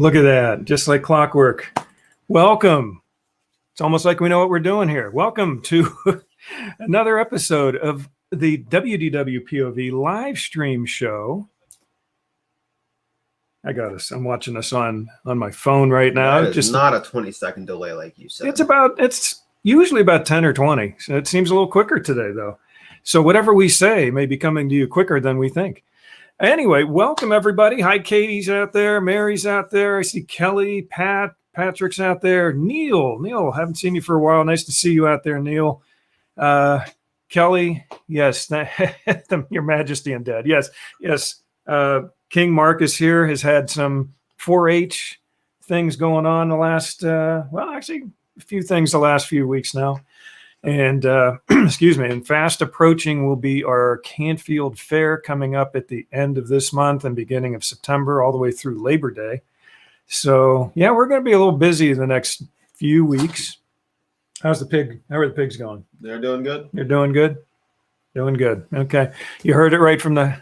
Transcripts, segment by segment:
Look at that, just like clockwork. Welcome. It's almost like we know what we're doing here. Welcome to another episode of the WDWpov live stream show. I got us. I'm watching us on my phone right now. That is not a 20-second delay like you said. It's usually about 10 or 20. So it seems a little quicker today, though. So whatever we say may be coming to you quicker than we think. Anyway, welcome everybody. Hi, Katie's out there. Mary's out there. I see Kelly, Patrick's out there. Neil, haven't seen you for a while. Nice to see you out there, Neil. Kelly, yes, Your Majesty and Dad. Yes. King Marcus here has had some 4-H things going on the last, actually a few things the last few weeks now. And excuse me, and fast approaching will be our Canfield Fair coming up at the end of this month and beginning of September all the way through Labor Day. So yeah, we're going to be a little busy in the next few weeks. How are the pigs going? They're doing good. You're doing good? Doing good. Okay. You heard it right from I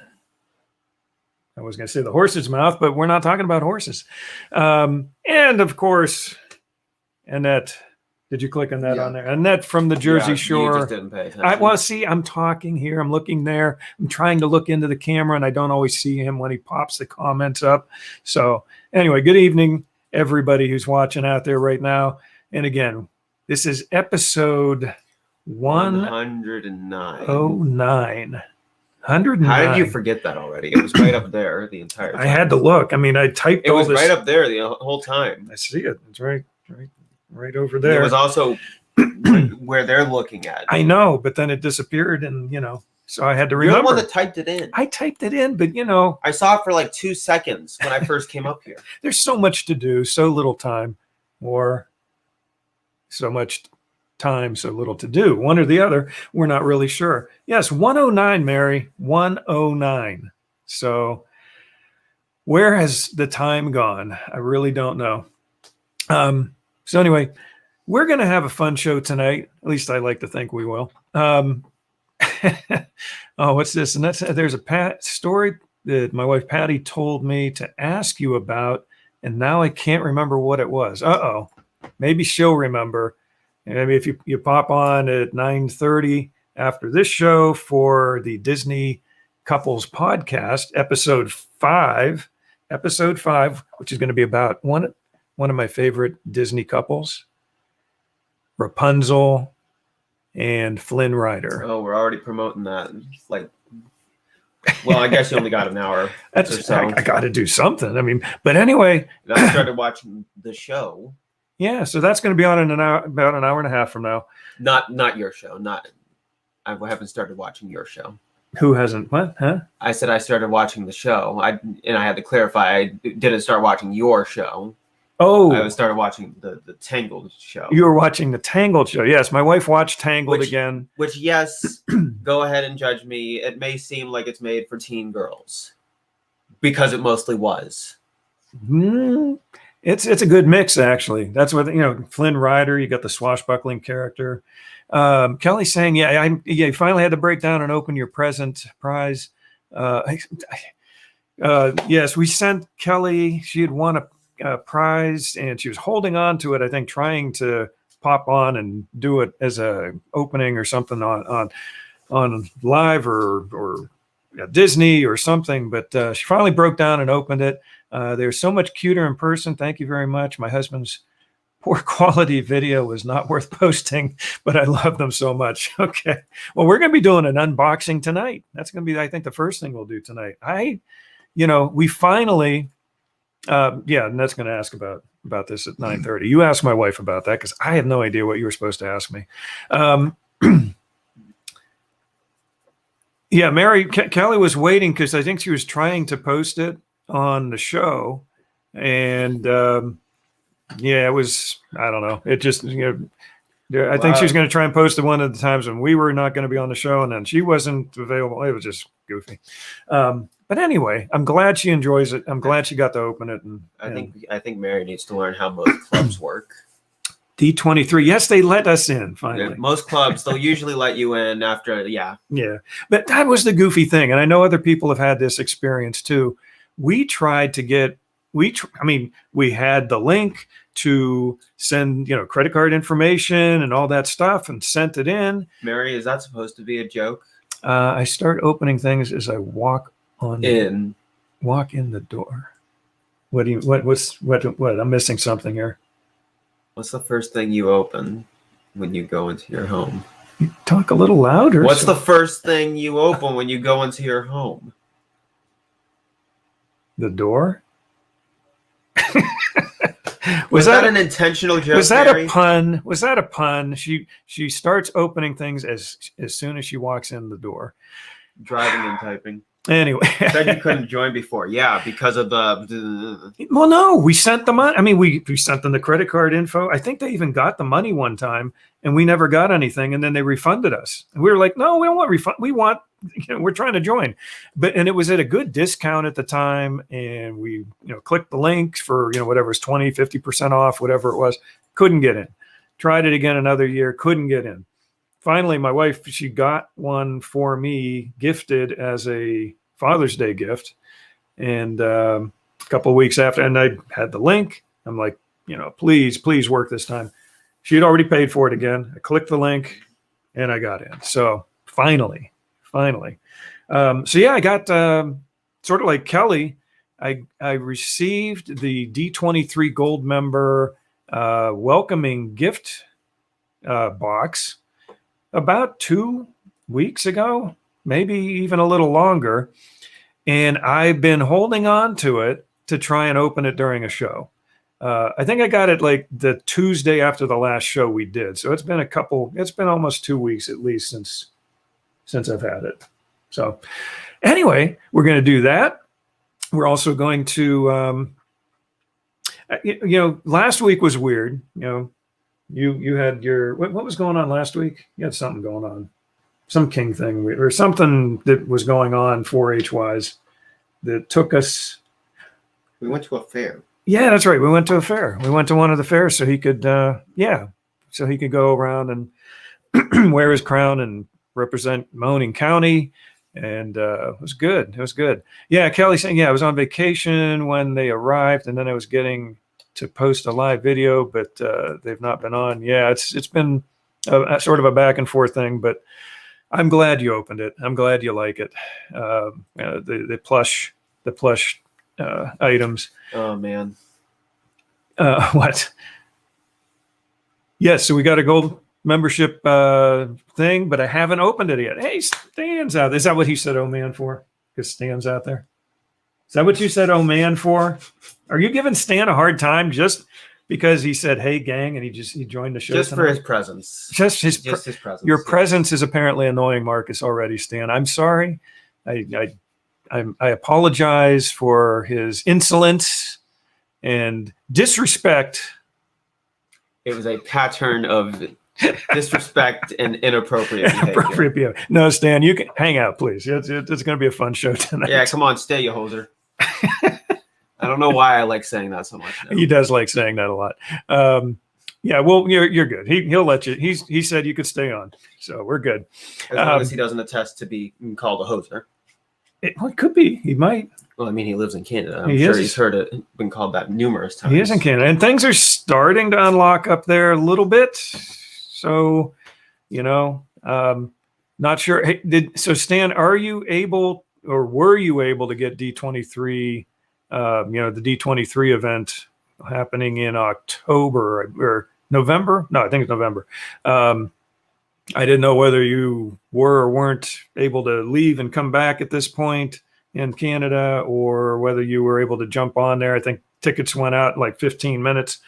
was going to say the horse's mouth, but we're not talking about horses. And of course, Annette. Did you click on that on there? Annette from the Jersey Shore. You just didn't pay attention. See, I'm talking here. I'm looking there. I'm trying to look into the camera, and I don't always see him when he pops the comments up. So anyway, good evening, everybody who's watching out there right now. And again, this is episode 109. 109. How did you forget that already? It was right up there the entire time. I had to look. I mean, I typed it all was this. Right up there the whole time. I see it. It's right over there. It was also where they're looking at. I know, but then it disappeared, and so I had to remember. You're the one that typed it in. I typed it in, but I saw it for like 2 seconds when I first came up here. There's so much to do, so little time, or so much time, so little to do. One or the other, we're not really sure. Yes, 109, Mary, 109. So where has the time gone? I really don't know. So anyway, we're going to have a fun show tonight. At least I like to think we will. Oh, what's this? And there's a story that my wife Patty told me to ask you about, and now I can't remember what it was. Uh-oh. Maybe she'll remember. Maybe if you pop on at 9:30 after this show for the Disney Couples Podcast, episode 5, which is going to be about one of my favorite Disney couples, Rapunzel and Flynn Rider. Oh, we're already promoting that. I guess you only got an hour. I got to do something. I mean, but anyway. I started watching the show. Yeah, so that's going to be on in about an hour and a half from now. Not your show. I haven't started watching your show. Who hasn't? What? Huh? I said I started watching the show. I had to clarify. I didn't start watching your show. Oh, I started watching the Tangled show. You were watching the Tangled show. Yes, my wife watched Tangled again. Which, yes, go ahead and judge me. It may seem like it's made for teen girls because it mostly was. It's a good mix, actually. That's what Flynn Rider. You got the swashbuckling character. Kelly's saying, you finally had to break down and open your present prize. Yes, we sent Kelly. She had won a prize, and she was holding on to it, I think, trying to pop on and do it as a opening or something on live or Disney or something, but she finally broke down and opened it. They're so much cuter in person. Thank you very much. My husband's poor quality video was not worth posting, but I love them so much. Okay, well, we're going to be doing an unboxing tonight. That's going to be, I think, the first thing we'll do tonight. We finally and that's going to ask about this at 9:30. You ask my wife about that because I had no idea what you were supposed to ask me. Mary Kelly was waiting because I think she was trying to post it on the show, and it was, I don't know. It just I think she was going to try and post it one of the times when we were not going to be on the show, and then she wasn't available. It was just goofy. But anyway, I'm glad she enjoys it. I'm glad she got to open it. And I think Mary needs to learn how most clubs work. D23. Yes, they let us in finally. Yeah, most clubs, they'll usually let you in after, Yeah. But that was the goofy thing. And I know other people have had this experience too. We tried to get I mean, we had the link to send, credit card information and all that stuff and sent it in. Mary, is that supposed to be a joke? I start opening things as I walk in the door. What I'm missing something here. What's the first thing you open when you go into your home? Talk a little louder. What's the first thing you open when you go into your home? The door? Was that an intentional joke? Was that Mary? a pun? Was that a pun? She starts opening things as soon as she walks in the door. Driving and typing. Anyway. Said you couldn't join before. Yeah, because of the... Well, no, we sent the money. I mean, we sent them the credit card info. I think they even got the money one time, and we never got anything, and then they refunded us. And we were like, no, we don't want refund. We want, we're trying to join. And it was at a good discount at the time, and we, clicked the links for, whatever was 20, 50% off, whatever it was. Couldn't get in. Tried it again another year, couldn't get in. Finally, my wife, she got one for me gifted as a Father's Day gift. And a couple of weeks after, and I had the link. I'm like, please work this time. She had already paid for it again. I clicked the link and I got in. So finally. So yeah, I got sort of like Kelly. I received the D23 Gold member welcoming gift box about 2 weeks ago, maybe even a little longer. And I've been holding on to it to try and open it during a show. I think I got it like the Tuesday after the last show we did. So it's been almost 2 weeks at least since I've had it. So anyway, we're going to do that. We're also going to, last week was weird. You had what was going on last week? You had something going on, some king thing or something that was going on 4-H wise that took us. We went to a fair. Yeah, that's right. We went to a fair. We went to one of the fairs so he could, so he could go around and wear his crown and represent Mahoning County. And it was good. It was good. Yeah, Kelly saying, I was on vacation when they arrived, and then I was getting to post a live video, but they've not been on. Yeah, it's been a sort of a back and forth thing, but I'm glad you opened it. I'm glad you like it. The plush items. Oh man. What? Yes, so we got a gold membership thing, but I haven't opened it yet. Hey, Stan's out. Is that what he said, oh man, for? Because Stan's out there. Is that what you said, oh man, for? Are you giving Stan a hard time just because he said, hey gang, and he joined the show? Just tonight? for his presence. Just his presence. Your presence is apparently annoying Marcus already, Stan. I'm sorry. I apologize for his insolence and disrespect. It was a pattern of disrespect and inappropriate behavior. No, Stan, you can hang out, please. It's going to be a fun show tonight. Yeah, come on, stay, you hoser. I don't know why I like saying that so much now. He does like saying that a lot. Yeah, well, you're good. He'll let you. He said you could stay on, so we're good. As long as he doesn't attest to be called a hoser. It could be. He might. Well, I mean, he lives in Canada. I'm sure he's heard it been called that numerous times. He is in Canada, and things are starting to unlock up there a little bit. So, not sure. Hey, so Stan, are you able, or were you able to get D23? The D23 event happening in October or November? No, I think it's November. I didn't know whether you were or weren't able to leave and come back at this point in Canada, or whether you were able to jump on there. I think tickets went out in like 15 minutes.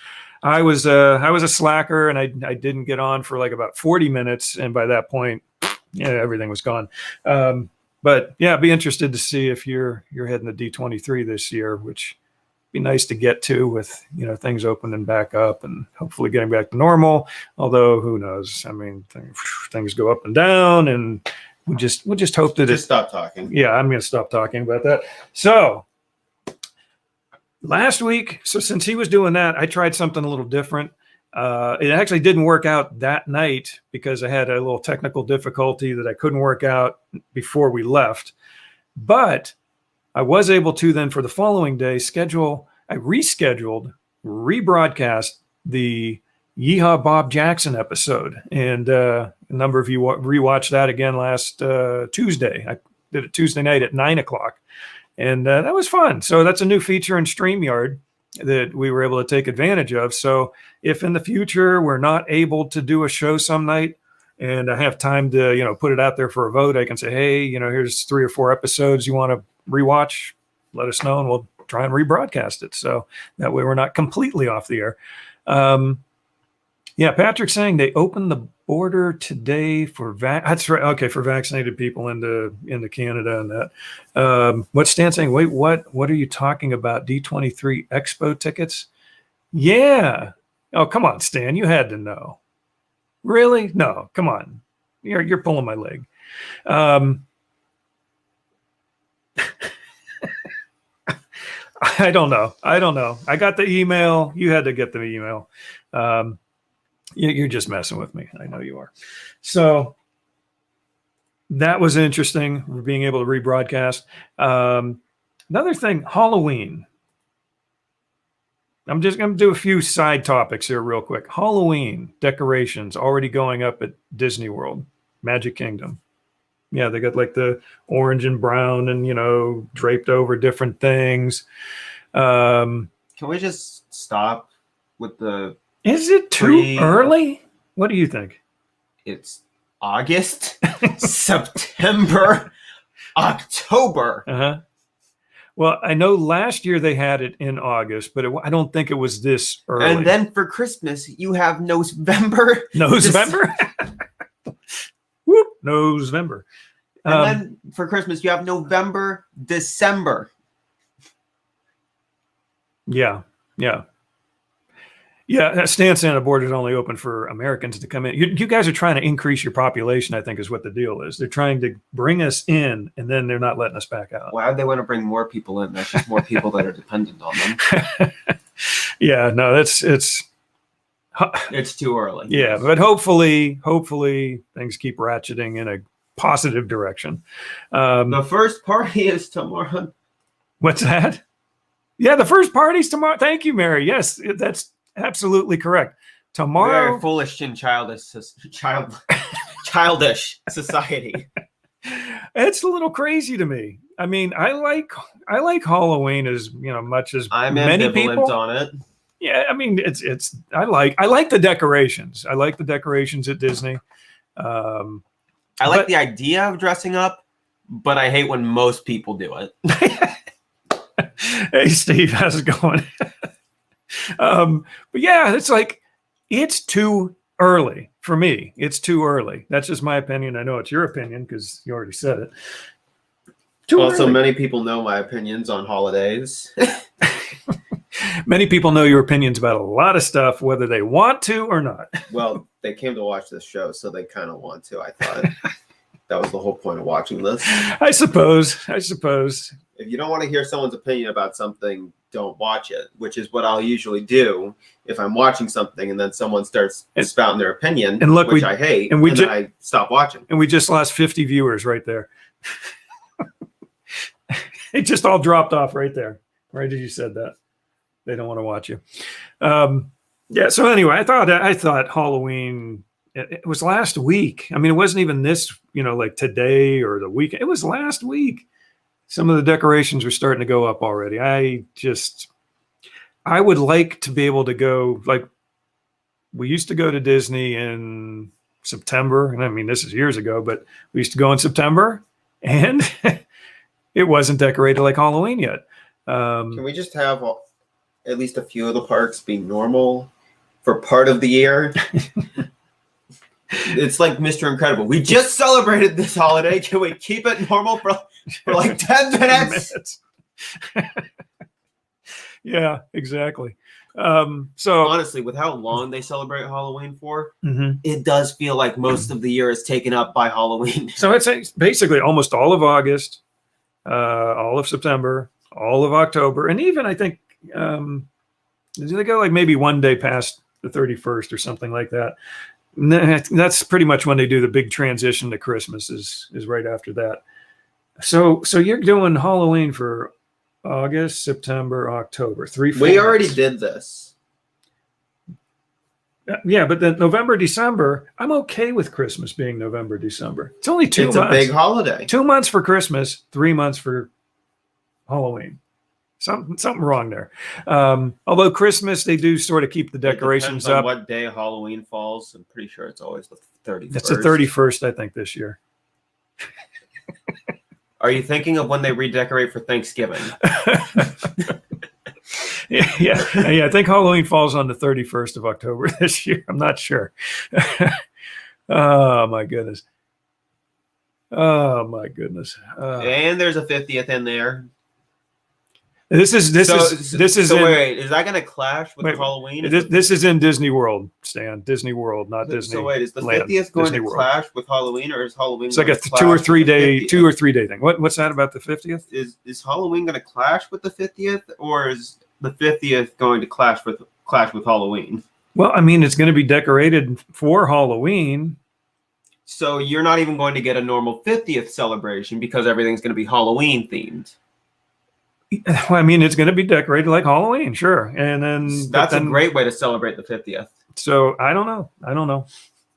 I was a slacker, and I didn't get on for like about 40 minutes. And by that point, everything was gone. But yeah, I'd be interested to see if you're heading to D23 this year, which be nice to get to with, things opening back up and hopefully getting back to normal. Although who knows? I mean, things go up and down, and we'll just hope that just stop talking. Yeah, I'm going to stop talking about that. So last week, since he was doing that, I tried something a little different. It actually didn't work out that night because I had a little technical difficulty that I couldn't work out before we left. But I was able to then for the following day schedule. I rebroadcast the Yeehaw Bob Jackson episode, and a number of you rewatched that again last Tuesday. I did it Tuesday night at 9:00, and that was fun. So that's a new feature in StreamYard that we were able to take advantage of. So if in the future we're not able to do a show some night, and I have time to, put it out there for a vote, I can say, hey, here's 3 or 4 episodes you want to rewatch. Let us know, and we'll try and rebroadcast it. So that way we're not completely off the air. Yeah, Patrick's saying they opened the border today for that's right. Okay, for vaccinated people into Canada and that. What's Stan saying? Wait, what are you talking about? D23 Expo tickets? Yeah. Oh, come on, Stan. You had to know. Really? No, come on. You're pulling my leg. I don't know. I got the email. You had to get the email. You're just messing with me. I know you are. So that was interesting. We're being able to rebroadcast. Another thing, Halloween. I'm just going to do a few side topics here real quick. Halloween decorations already going up at Disney World, Magic Kingdom. Yeah, they got like the orange and brown and, draped over different things. Can we just stop with the... Is it too early? What do you think? It's August, September, October. Uh-huh. Well, I know last year they had it in August, but I don't think it was this early. And then for Christmas, you have November. November? Whoop, November. And then for Christmas, you have November, December. Yeah. Stan saying the border is only open for Americans to come in. You guys are trying to increase your population, I think, is what the deal is. They're trying to bring us in, and then they're not letting us back out. Why would they want to bring more people in? That's just more people that are dependent on them. Yeah, no, it's too early. Yeah, but hopefully things keep ratcheting in a positive direction. The first party is tomorrow. What's that? Yeah, the first party's tomorrow. Thank you, Mary. Yes, that's absolutely correct. Tomorrow. Very foolish and childish society. It's a little crazy to me. I mean, I like Halloween as much as many people on it. Yeah, I mean, it's I like the decorations. I like the decorations at Disney. I like the idea of dressing up, but I hate when most people do it. Hey, Steve, how's it going? But yeah, it's too early for me. It's too early. That's just my opinion. I know it's your opinion because you already said it. Also, many people know my opinions on holidays. Many people know your opinions about a lot of stuff, whether they want to or not. Well, they came to watch this show, so they kind of want to. I thought that was the whole point of watching this. I suppose. If you don't want to hear someone's opinion about something, don't watch it, which is what I'll usually do if I'm watching something and then someone starts spouting their opinion, and look, which I hate, and then I stop watching. And we just lost 50 viewers right there. It just all dropped off right there, right as you said that. They don't want to watch you. Yeah, so anyway, I thought Halloween, it was last week. I mean, it wasn't even this, like today or the weekend. It was last week. Some of the decorations were starting to go up already. I would like to be able to go, like, we used to go to Disney in September. And I mean, this is years ago, but we used to go in September and it wasn't decorated like Halloween yet. Can we just have at least a few of the parks be normal for part of the year? It's like Mr. Incredible. We just celebrated this holiday. Can we keep it normal for like 10 minutes? Yeah, exactly. So honestly, with how long they celebrate Halloween for, it does feel like most of the year is taken up by Halloween. So it's basically almost all of August, all of September, all of October, and even I think they go like maybe one day past the 31st or something like that. That's pretty much when they do the big transition to Christmas is right after that. So you're doing Halloween for August, September, October. 3 We months. already did this. Yeah, but then November, December, I'm okay with Christmas being November, December. It's only 2 It's months. a big holiday. 2 months for Christmas, 3 months for Halloween. Something wrong there. Although Christmas, they do sort of keep the decorations It depends on up. what day Halloween falls. I'm pretty sure it's always the 31st. It's the 31st, I think, this year. Are you thinking of when they redecorate for Thanksgiving? yeah. I think Halloween falls on the 31st of October this year. I'm not sure. Oh my goodness. Oh my goodness. And there's a 50th in there. This is So wait, is that going to clash with Halloween? This is in Disney World, Stan. Disney World, not Disney. So wait, is the Land, 50th going Disney to World. clash with Halloween, or is Halloween? It's like a going to 2 or clash 3 with the day 50th? 2 or 3 day thing. What's that about the 50th? Is Halloween going to clash with the 50th, or is the 50th going to clash with Halloween? Well, I mean, it's going to be decorated for Halloween. So you're not even going to get a normal 50th celebration because everything's going to be Halloween themed. Well, I mean, it's going to be decorated like Halloween, sure. And then That's a great way to celebrate the 50th. So I don't know.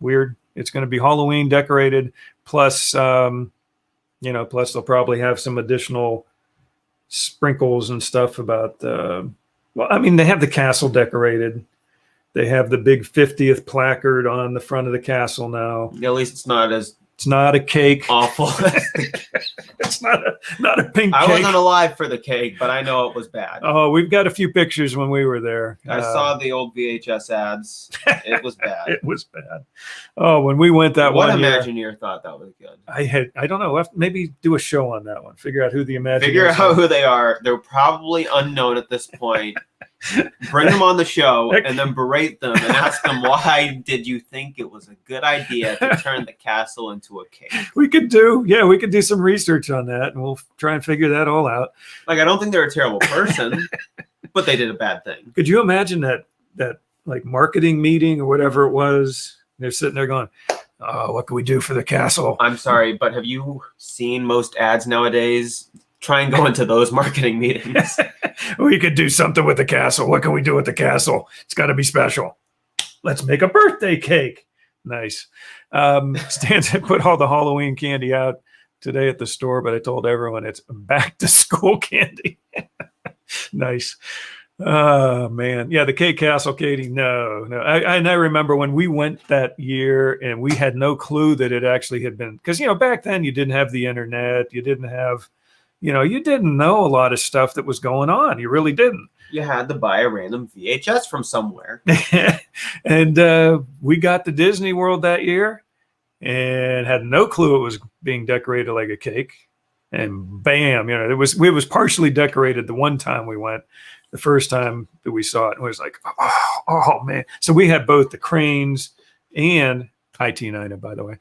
Weird. It's going to be Halloween decorated. Plus, plus they'll probably have some additional sprinkles and stuff about. Well, I mean, they have the castle decorated. They have the big 50th placard on the front of the castle now. At least it's not as. It's not a cake. Awful. It's not a pink cake. I wasn't alive for the cake, but I know it was bad. Oh, we've got a few pictures when we were there. I saw the old VHS ads. It was bad. It was bad. Oh, when we went that one one year, Imagineer thought that was good. I don't know. We'll have to maybe do a show on that one. Figure out who the Imagineers Figure out are. who they are. They're probably unknown at this point. Bring them on the show and then berate them and ask them, why did you think it was a good idea to turn the castle into a cake? We could do some research on that, and we'll try and figure that all out. Like, I don't think they're a terrible person, but they did a bad thing. Could you imagine that like marketing meeting or whatever it was? They're sitting there going, "Oh, what can we do for the castle?" I'm sorry, but have you seen most ads nowadays? Try and go into those marketing meetings. We could do something with the castle. What can we do with the castle? It's got to be special. Let's make a birthday cake. Nice. Stan put all the Halloween candy out today at the store, but I told everyone it's back to school candy. Nice. Oh man. Yeah. The cake castle, Katie. No. I remember when we went that year and we had no clue that it actually had been, because, back then you didn't have the internet. You didn't have, you didn't know a lot of stuff that was going on. You really didn't. You had to buy a random VHS from somewhere. And we got to Disney World that year and had no clue it was being decorated like a cake. And bam, it was partially decorated the one time we went. The first time that we saw it, it was like, oh man. So we had both the cranes and IT9, by the way,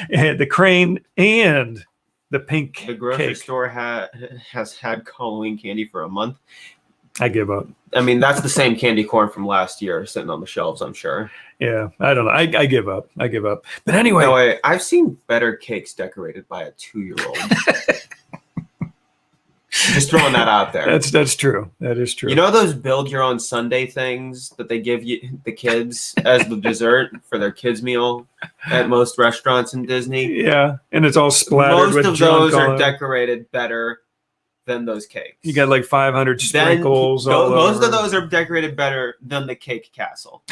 and the crane and the pink The grocery cake. store has had Halloween candy for a month. I give up. I mean, that's the same candy corn from last year sitting on the shelves, I'm sure. Yeah, I don't know. I give up. But anyway, No way. I've seen better cakes decorated by a 2-year-old. Just throwing that out there. that's true. That is true. You know those build your own sundae things that they give you the kids as the dessert for their kids meal at most restaurants in Disney? Yeah, and it's all splattered Most with of junk those are on it. decorated better than those cakes. You got like 500 sprinkles all most over. of those are decorated better than the cake castle.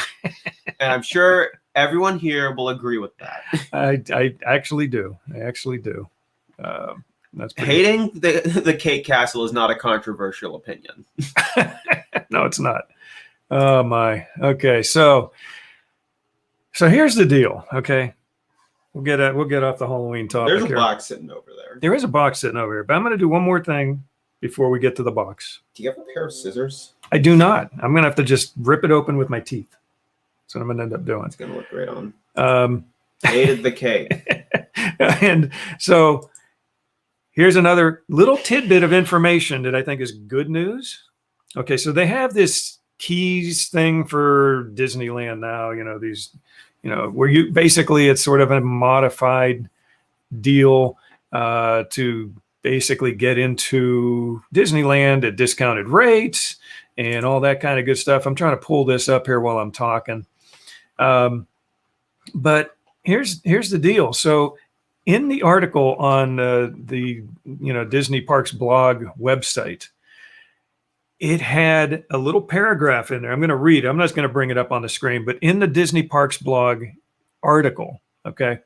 And I'm sure everyone here will agree with that. I actually do. That's pretty Hating the cake castle is not a controversial opinion. No, it's not. Oh my. Okay, so here's the deal. Okay, we'll get off the Halloween topic. There's a here. box sitting over there. There is a box sitting over here, but I'm going to do one more thing before we get to the box. Do you have a pair of scissors? I do not. I'm going to have to just rip it open with my teeth. That's what I'm going to end up doing. It's going to look great on. Hated the cake. And so here's another little tidbit of information that I think is good news. Okay, so they have this keys thing for Disneyland now, these, where you basically, it's sort of a modified deal to basically get into Disneyland at discounted rates and all that kind of good stuff. I'm trying to pull this up here while I'm talking. But here's the deal. So in the article on the Disney Parks blog website, it had a little paragraph in there. I'm going to read. I'm not going to bring it up on the screen, but in the Disney Parks blog article, okay,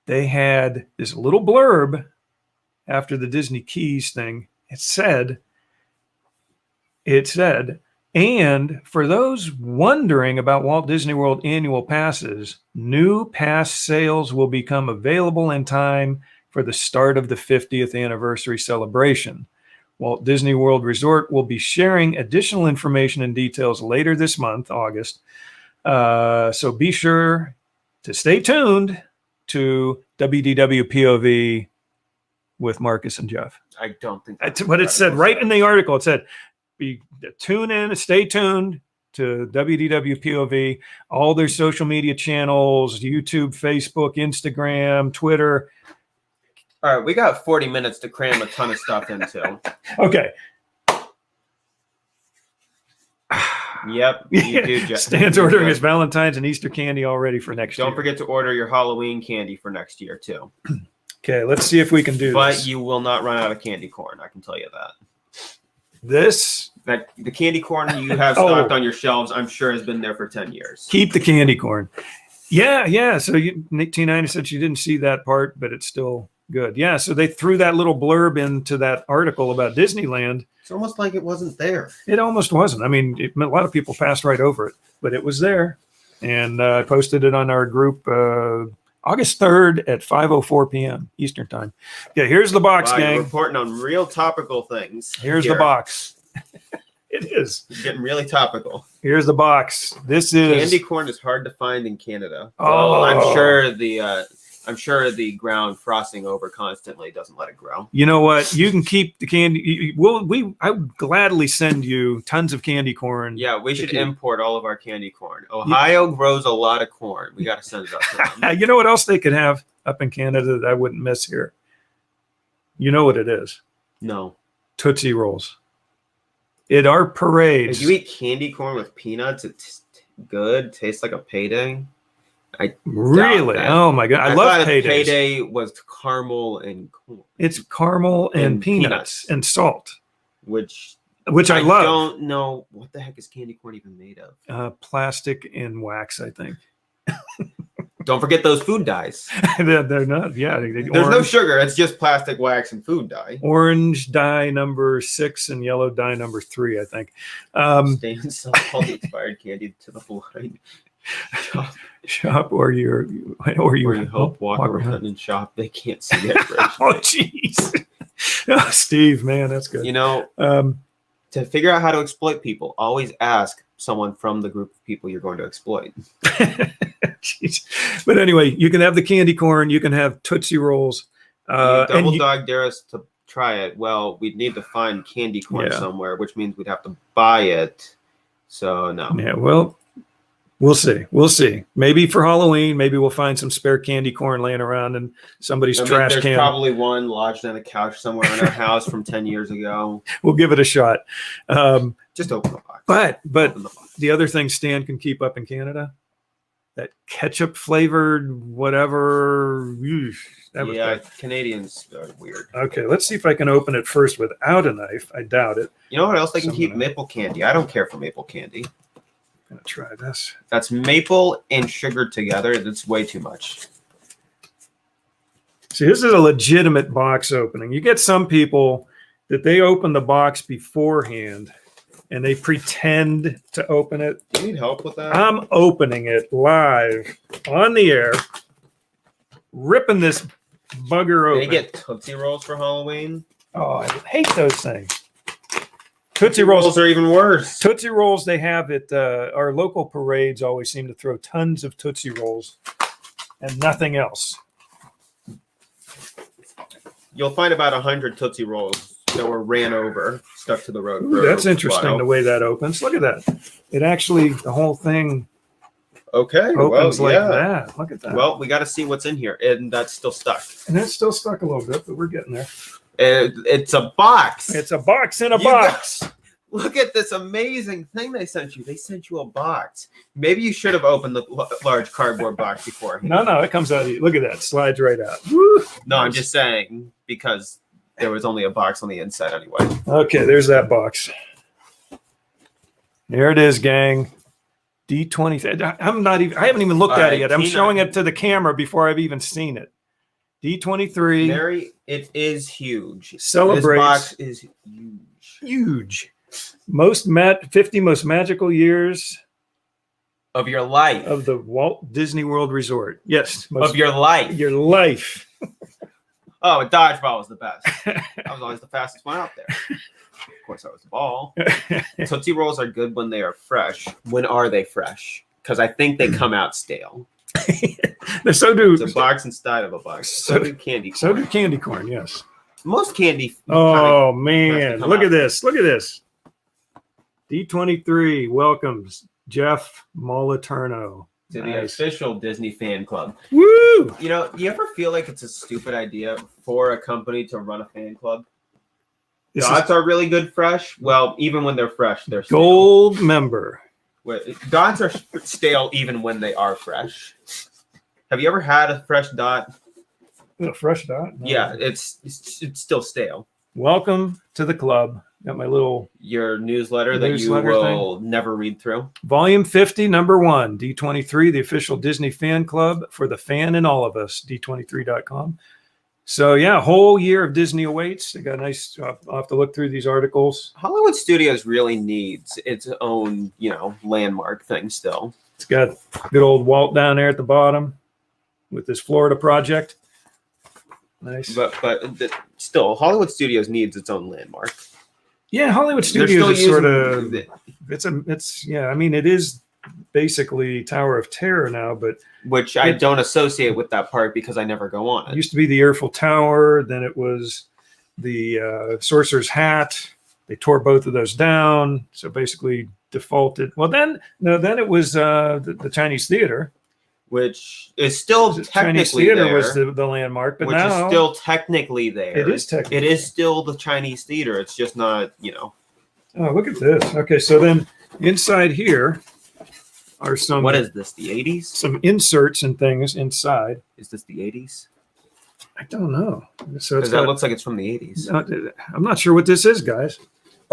they had this little blurb after the Disney Keys thing. It said, and for those wondering about Walt Disney World annual passes, new pass sales will become available in time for the start of the 50th anniversary celebration. Walt Disney World Resort will be sharing additional information and details later this month, August. So be sure to stay tuned to WDWpov with Marcus and Jeff. I don't think that's what it said right in the article. It said, tune in, stay tuned to WDWpov, all their social media channels, YouTube, Facebook, Instagram, Twitter. All right, we got 40 minutes to cram a ton of stuff into. Okay. Yep, you do, Jeff. Stan's ordering his Valentine's and Easter candy already for next year. Don't forget to order your Halloween candy for next year, too. Okay, let's see if we can do this. But you will not run out of candy corn, I can tell you that. The candy corn you have stocked on your shelves, I'm sure has been there for 10 years. Keep the candy corn. Yeah. So Nick T90 said she didn't see that part, but it's still good. Yeah, so they threw that little blurb into that article about Disneyland. It's almost like it wasn't there. It almost wasn't. I mean, a lot of people passed right over it, but it was there. And I posted it on our group August 3rd at 5:04 p.m. Eastern time. Okay, here's the box, gang. You're reporting on real topical things. Here's the box. It is. It's getting really topical. Here's the box. This is candy corn is hard to find in Canada. Oh, well, I'm sure the ground frosting over constantly doesn't let it grow. You know what? You can keep the candy. I would gladly send you tons of candy corn. Yeah, we should import all of our candy corn. Ohio grows a lot of corn. We got to send it up to them. You know what else they could have up in Canada that I wouldn't miss here? You know what it is? No. Tootsie Rolls. At our parades. If you eat candy corn with peanuts, it's good. Tastes like a payday. Really? Oh my God. I love paydays. Payday was caramel and corn. It's caramel and peanuts and salt. Which I love. I don't know what the heck is candy corn even made of. Plastic and wax, I think. Don't forget those food dyes. They're not. Yeah. There's no sugar. It's just plastic, wax, and food dye. Orange dye number 6 and yellow dye number 3, I think. Stains sell all the expired candy to the blind. Shop or you hope walk around and shop. They can't see it. Oh, jeez. Oh, Steve, man, that's good. You know, to figure out how to exploit people, always ask someone from the group of people you're going to exploit. Jeez. But anyway, you can have the candy corn. You can have Tootsie Rolls. Double dog dare us to try it. Well, we'd need to find candy corn somewhere, which means we'd have to buy it. So, no. Yeah, well, we'll see. We'll see. Maybe for Halloween, maybe we'll find some spare candy corn laying around in somebody's trash can. There's probably one lodged on a couch somewhere in our house from 10 years ago. We'll give it a shot. Just open the box. But the other thing Stan can keep up in Canada, that ketchup flavored whatever. Canadians are weird. Okay, let's see if I can open it first without a knife. I doubt it. You know what else they can keep? Maple candy. I don't care for maple candy. I'm gonna try this. That's maple and sugar together. That's way too much. See, this is a legitimate box opening. You get some people that they open the box beforehand and they pretend to open it. Do you need help with that? I'm opening it live on the air, ripping this bugger open. They get Tootsie Rolls for Halloween. Oh, I hate those things. Tootsie Rolls are even worse. Tootsie Rolls they have at our local parades always seem to throw tons of Tootsie Rolls and nothing else. You'll find about 100 Tootsie Rolls that were ran over, stuck to the road. Ooh, that's interesting the way that opens. Look at that. It actually, the whole thing opens like that. Look at that. Well, we got to see what's in here. And that's still stuck. And that's still stuck a little bit, but we're getting there. It's a box. It's a box in a You box. Look at this amazing thing they sent you. They sent you a box. Maybe you should have opened the large cardboard box before. No, it comes out. Look at that. Slides right out. Woo. No, I'm just saying because there was only a box on the inside anyway. Okay, there's that box. There it is, gang. D23. I haven't even looked at it yet. I'm showing it to the camera before I've even seen it. D23. Mary, it is huge. Celebrates. This box is huge. Huge. 50 most magical years Of your life. of the Walt Disney World Resort. Yes. Of your life. Your life. Oh, a dodgeball was the best. I was always the fastest one out there. Of course, I was the ball. Tootsie Rolls are good when they are fresh. When are they fresh? Because I think they come out stale. So do. It's a box inside of a box. So do candy corn. So do candy corn, yes. Most candy. Oh, man. come Look out. at this. Look at this. D23 welcomes Jeff Moliterno. To the Nice. official Disney fan club. Woo! You know, you ever feel like it's a stupid idea for a company to run a fan club? This is Dots are really good fresh. Well, even when they're fresh, they're stale. gold member. Dots are stale even when they are fresh. Have you ever had a fresh dot? A fresh dot? No. Yeah, it's still stale. Welcome to the club. Got my little Your newsletter that you Newsletter will never read through. volume 50, number 1, D23, the official Disney fan club for the fan and all of us, D23.com. So, yeah, whole year of Disney awaits. They got a nice, I'll have to look through these articles. Hollywood Studios really needs its own, landmark thing still. It's got good old Walt down there at the bottom with this Florida project. Nice. But still, Hollywood Studios needs its own landmark. Yeah, Hollywood They're Studios is still sort of, using it is basically Tower of Terror now, but which I don't associate with that part because I never go on it it. used to be the Eiffel Tower, then it was the Sorcerer's Hat. They tore both of those down, so basically defaulted. Well, then it was the Chinese Theater. Which is still Chinese technically Theater there. was the landmark, but which now is still technically there. it is technically. It is still the Chinese Theater. It's just not, Oh, look at this. Okay, so then inside here are some. What is this? The 80s? Some inserts and things inside. Is this the 80s? I don't know. So it's Because that got, looks like it's from the 80s. I'm not sure what this is, guys.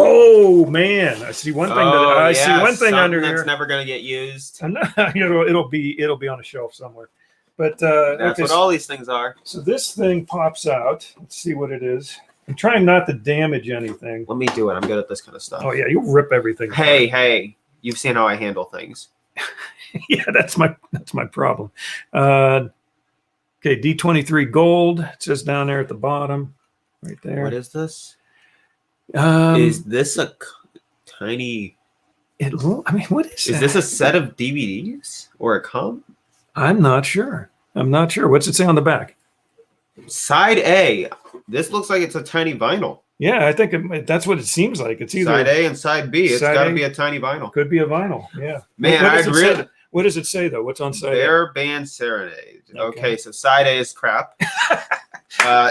Oh man, I see one thing. I see one thing under that's here. never going to get used. I'm not, it'll be on a shelf somewhere. But That's okay, what all these things are. so this thing pops out. Let's see what it is. I'm trying not to damage anything. Let me do it. I'm good at this kind of stuff. Oh yeah, you'll rip everything. Hey, you've seen how I handle things. Yeah, that's my problem. Okay, D23 gold. It says down there at the bottom, right there. What is this? Um, Is this a tiny? what is that? Is this a set of DVDs or a comp? I'm not sure. What's it say on the back? Side A. This looks like it's a tiny vinyl. Yeah, I think that's what it seems like. It's either Side A and side B. It's Side got to A. be a tiny vinyl. could be a vinyl. Yeah. Man, What does I'd it say? really. What does it say though? What's on side A? Bear Band Serenade. Okay. Okay, so side A is crap.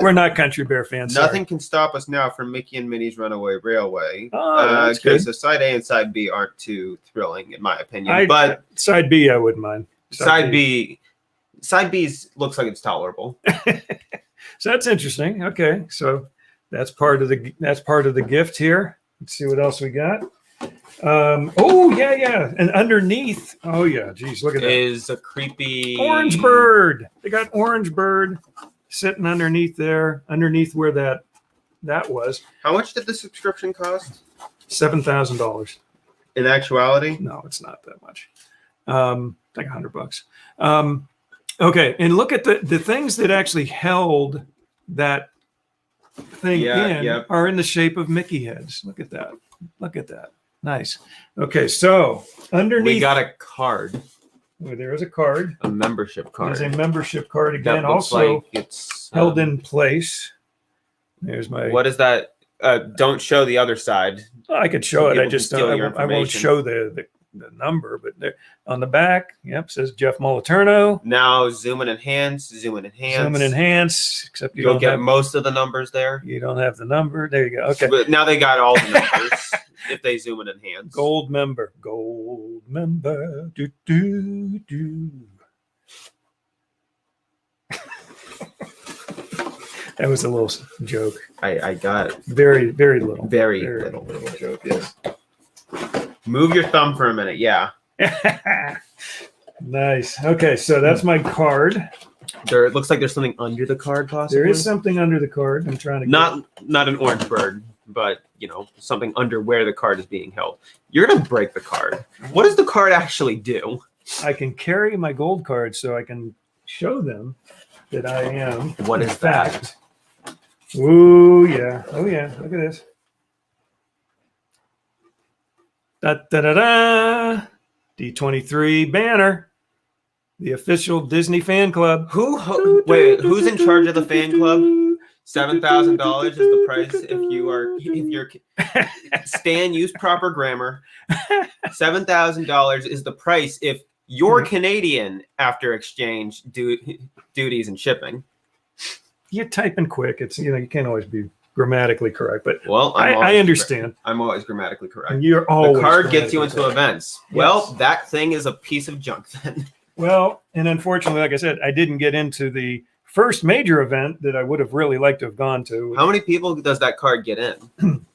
We're not Country Bear fans. sorry. Nothing can stop us now from Mickey and Minnie's Runaway Railway. Oh, that's Okay, good. so side A and side B aren't too thrilling, in my opinion. But side B, I wouldn't mind. side B looks like it's tolerable. So that's interesting. Okay, so that's part of the gift here. Let's see what else we got. Oh yeah, and underneath. Oh yeah, geez, look at that. Is a creepy Orange bird. They got orange bird sitting underneath there, underneath where that was. How much did the subscription cost? $7,000. In actuality, No, it's not that much. Like $100. Okay, and look at the things that actually held that thing are in the shape of Mickey heads. Look at that. Nice. Okay, so underneath we got a card, there is a card. a membership card. There's a membership card that again, looks also like it's held in place. There's my. What is that? Don't show the other side. I could show it. people I can just steal your I won't information. show the the number, but there on the back, yep, says Jeff Moliterno. Now zoom and enhance, zoom and enhance. Zoom and enhance, except you You'll don't get have, most of the numbers there. you don't have the number. There you go. Okay. But now they got all the numbers if they zoom and enhance. Gold member. Gold member. Do, do, do. That was a little joke. I got it. Very, very little. Very little joke, yes. Move your thumb for a minute. Yeah. Nice. Okay, so that's my card. It looks like there's something under the card, possibly. There is something under the card. I'm trying to not an orange bird, but something under where the card is being held. You're gonna break the card. What does the card actually do? I can carry my gold card so I can show them that I am. What is that? Ooh, yeah. Oh, yeah. Look at this. Da, da, da, da. D23 banner. The official Disney fan club. Wait, who's in charge of the fan club? $7,000 is the price if you're Stan, use proper grammar. $7,000 is the price if you're Canadian after exchange duties and shipping. You type in quick. It's you can't always be grammatically correct, but well, I understand. I'm always grammatically correct. And you're always the card gets you into correct. Events. Yes. Well, that thing is a piece of junk then. Well, and unfortunately, like I said, I didn't get into the first major event that I would have really liked to have gone to. How many people does that card get in?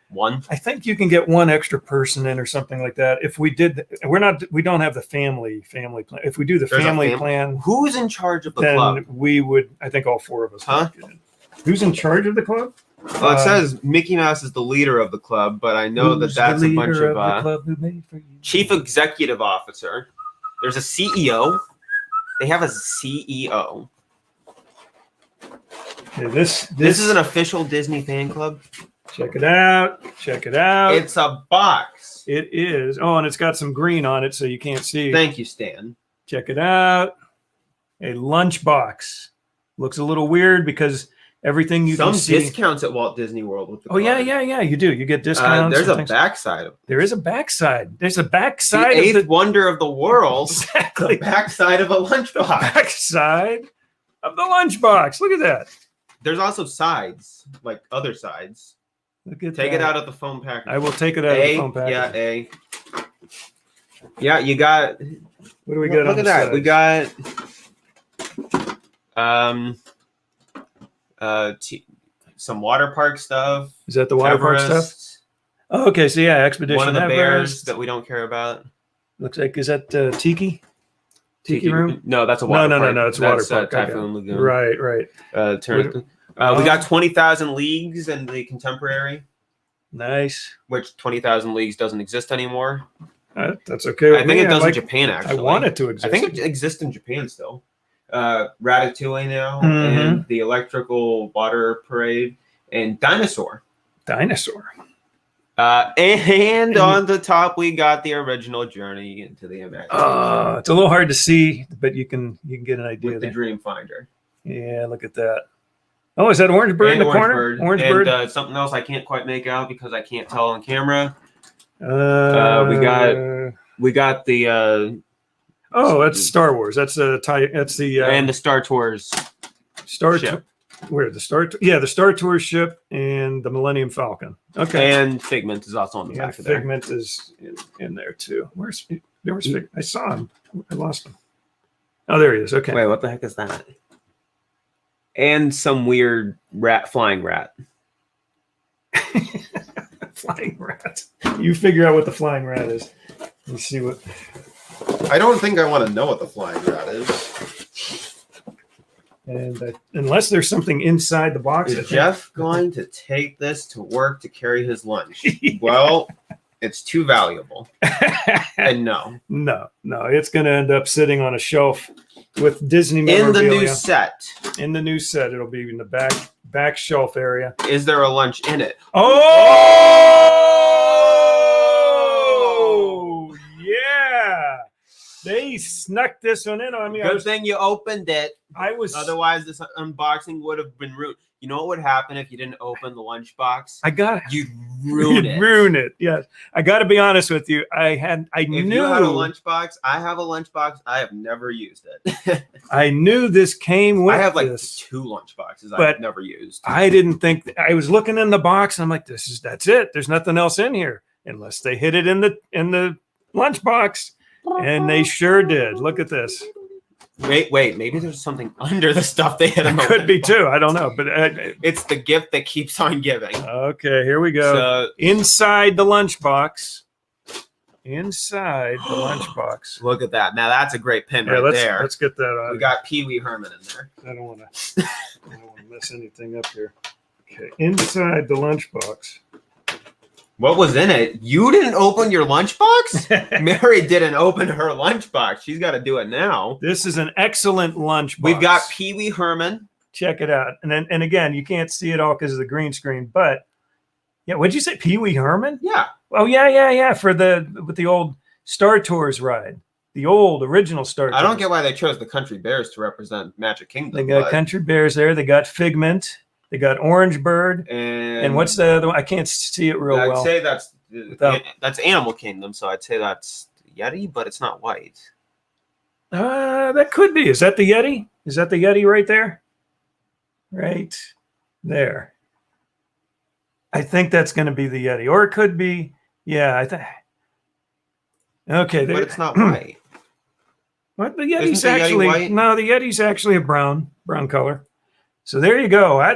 One. I think you can get one extra person in or something like that. If we did, we don't have the family plan. If we do the family plan, who's in charge of the then club? we would, I think all four of us. Huh? Would get in. Who's in charge of the club? Well, it says Mickey Mouse is the leader of the club, but I know that's a bunch of the club who made for you? Chief Executive Officer. There's a CEO. They have a CEO. Yeah, this is an official Disney fan club. Check it out. Check it out. It's a box. It is. Oh, and it's got some green on it, so you can't see. Thank you, Stan. Check it out. A lunch box. Looks a little weird because everything you some can see. Discounts at Walt Disney World with the card. Yeah. You do. You get discounts. There's a backside of it. There is a backside. There's a backside. The eighth wonder of the world. Exactly. The backside of a lunchbox. Backside of the lunchbox. Look at that. There's also sides, like other sides. Look at Take it out of the foam package. I will take it out of the foam package. Yeah, A. Yeah, you got. What do we got? Look at that. We got. Some water park stuff. Is that the water park stuff? Oh, okay, so yeah, Expedition One of the Everest. bears that we don't care about. Looks like, is that Tiki? Tiki room? No, that's a water park. No, it's a water park. Typhoon Lagoon. Right. We got 20,000 Leagues in the Contemporary. Nice. Which 20,000 Leagues doesn't exist anymore. That's okay. I think it does in Japan, actually. I want it to exist. I think it exists in Japan still. Ratatouille now, and the Electrical Water Parade, and Dinosaur. And on the top, we got the original Journey into the Imagination. It's a little hard to see, but you can get an idea. With the Dream Finder. Yeah, look at that. Oh, is that Orange Bird in the corner? Orange Bird. And something else I can't quite make out because I can't tell on camera. We got the. That's Star Wars. That's the and the Star Tours ship. Where the Star? Yeah, the Star Tours ship and the Millennium Falcon. Okay. And Figment is also on the back of there. Figment is in there too. Where's Figment? I saw him. I lost him. Oh, there he is. Okay. Wait, what the heck is that? And some weird flying rat. Flying rat. You figure out what the flying rat is. Let's see what. I don't think I want to know what the flying rat is. And unless there's something inside the box. Is Jeff going to take this to work to carry his lunch? Well, it's too valuable. And no. No. It's going to end up sitting on a shelf with Disney memorabilia. In the new set. In the new set. It'll be in the back shelf area. Is there a lunch in it? Oh! Yeah! They snuck this one in on me. Good thing you opened it. I was. Otherwise, this unboxing would have been ruined. You know what would happen if you didn't open the lunchbox? You'd ruin it. Ruin it. Yes. I got to be honest with you. If you had a lunchbox, I have a lunchbox. I have never used it. I knew this came with. I have like this, 2 lunchboxes but I've never used. I didn't think. I was looking in the box and I'm like, that's it. There's nothing else in here unless they hid it in the lunchbox, and they sure did. Look at this. Wait. Maybe there's something under the stuff they had. Could be too. I don't know, but it's the gift that keeps on giving. Okay, here we go. So, inside the lunchbox. Inside the lunchbox. Look at that. Now that's a great pin right there. Let's get that out. We got Pee Wee Herman in there. I don't want to mess anything up here. Okay, inside the lunchbox. What was in it? You didn't open your lunchbox? Mary didn't open her lunchbox. She's got to do it now. This is an excellent lunchbox. We've got Pee Wee Herman. Check it out. And again, you can't see it all because of the green screen, but yeah, what'd you say? Pee Wee Herman? Yeah. Oh, yeah. With the old Star Tours ride. The old original Star Tours. I don't get why they chose the Country Bears to represent Magic Kingdom. They got Country Bears there. They got Figment. They got Orange Bird. And what's the other one? I can't see it real well. I'd say that's Animal Kingdom, so I'd say that's Yeti, but it's not white. That could be. Is that the Yeti? Is that the Yeti right there? Right there. I think that's going to be the Yeti. Or it could be, yeah, I think. Okay. But it's not white. What? The Yeti's Isn't the Yeti actually, white? no, the Yeti's actually a brown color. So there you go. I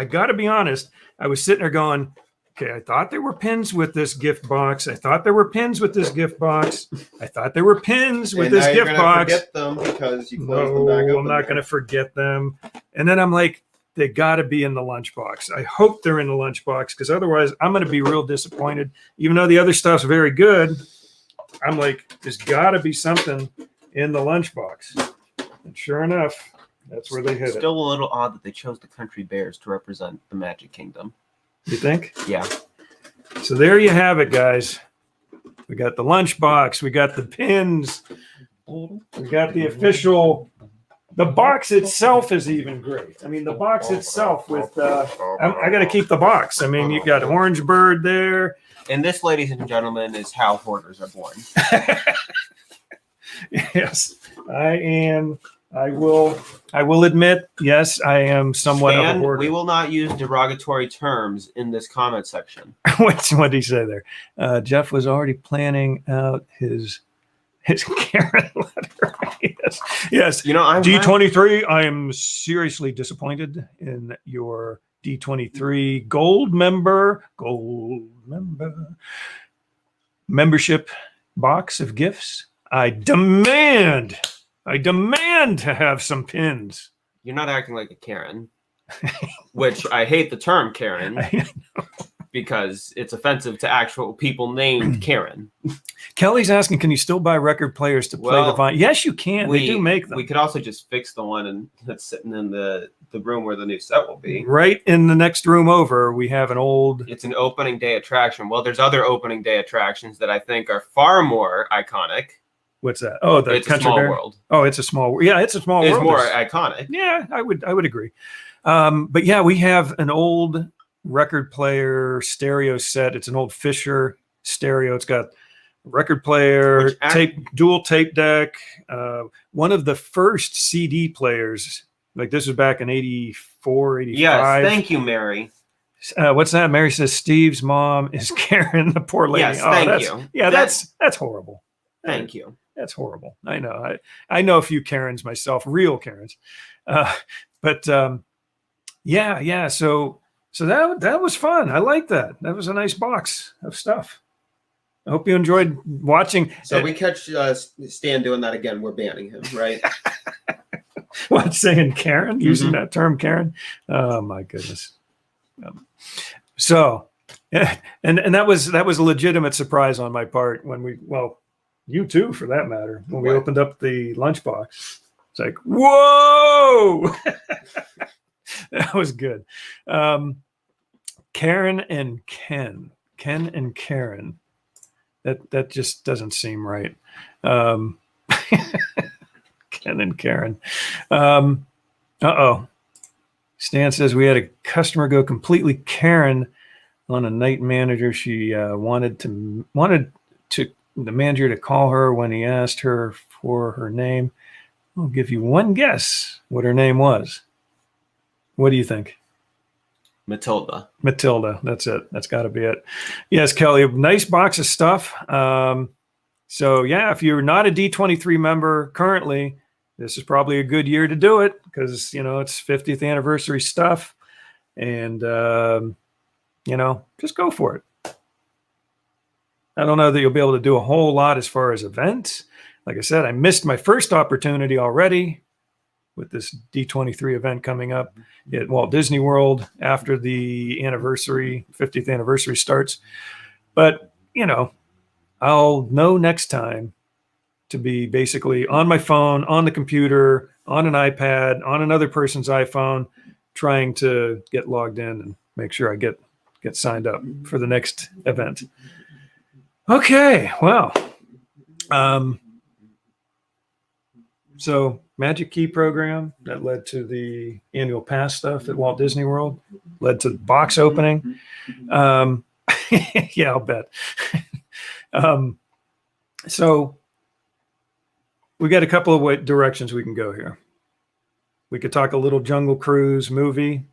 got to be honest. I was sitting there going, okay, I thought there were pins with this gift box. I thought there were pins with this gift box. I thought there were pins with this gift box. Forget them because you closed them back up. I'm not going to forget them. And then I'm like, they got to be in the lunchbox. I hope they're in the lunchbox because otherwise I'm going to be real disappointed. Even though the other stuff's very good, I'm like, there's got to be something in the lunchbox. And sure enough, that's where they hit it. Still a little odd that they chose the Country Bears to represent the Magic Kingdom. You think? Yeah. So there you have it, guys. We got the lunchbox. We got the pins. We got the official. The box itself is even great. I mean, the box itself with. I got to keep the box. I mean, you got Orange Bird there. And this, ladies and gentlemen, is how hoarders are born. Yes, I am. I will admit, yes, I am somewhat of a hoarder. We will not use derogatory terms in this comment section. What did he say there? Jeff was already planning out his Karen letter. Yes. You know, I'm D23. I am seriously disappointed in your D23 gold membership box of gifts. I demand to have some pins. You're not acting like a Karen, which I hate the term Karen because it's offensive to actual people named Karen. Kelly's asking, can you still buy record players to play the vinyl? Yes, you can. They do make them. We could also just fix the one that's sitting in the room where the new set will be. Right in the next room over, we have an old... It's an opening day attraction. Well, there's other opening day attractions that I think are far more iconic. What's that? Oh, the It's a Country Small Bear? World. Oh, it's a small world. Yeah, it's a small world. It's more iconic. Yeah, I would agree. But yeah, we have an old record player stereo set. It's an old Fisher stereo. It's got record player, dual tape deck. One of the first CD players. Like this was back in 84, 85. Yes, thank you, Mary. What's that? Mary says Steve's mom is Karen, the poor lady. Yes, thank you. Yeah, that's horrible. Thank you. That's horrible. I know. I know a few Karens myself, real Karens. But yeah. So that was fun. I like that. That was a nice box of stuff. I hope you enjoyed watching. So we catch Stan doing that again. We're banning him, right? What, saying Karen? Using that term, Karen? Oh my goodness. So, yeah, and that was a legitimate surprise on my part when you too, for that matter, when we opened up the lunchbox. It's like, whoa! That was good. Karen and Ken and Karen. That just doesn't seem right. Ken and Karen. Stan says we had a customer go completely Karen on a night manager. She wanted to the manager to call her when he asked her for her name. I'll give you one guess what her name was. What do you think? Matilda. That's it. That's got to be it. Yes, Kelly, a nice box of stuff. So yeah, if you're not a D23 member currently, this is probably a good year to do it because, it's 50th anniversary stuff. And, just go for it. I don't know that you'll be able to do a whole lot as far as events. Like I said, I missed my first opportunity already with this D23 event coming up at Walt Disney World after the 50th anniversary starts. But, I'll know next time to be basically on my phone, on the computer, on an iPad, on another person's iPhone, trying to get logged in and make sure I get signed up for the next event. Okay, well, so Magic Key program that led to the annual pass stuff at Walt Disney World, led to the box opening. Yeah, I'll bet. So we got a couple of directions we can go here. We could talk a little Jungle Cruise movie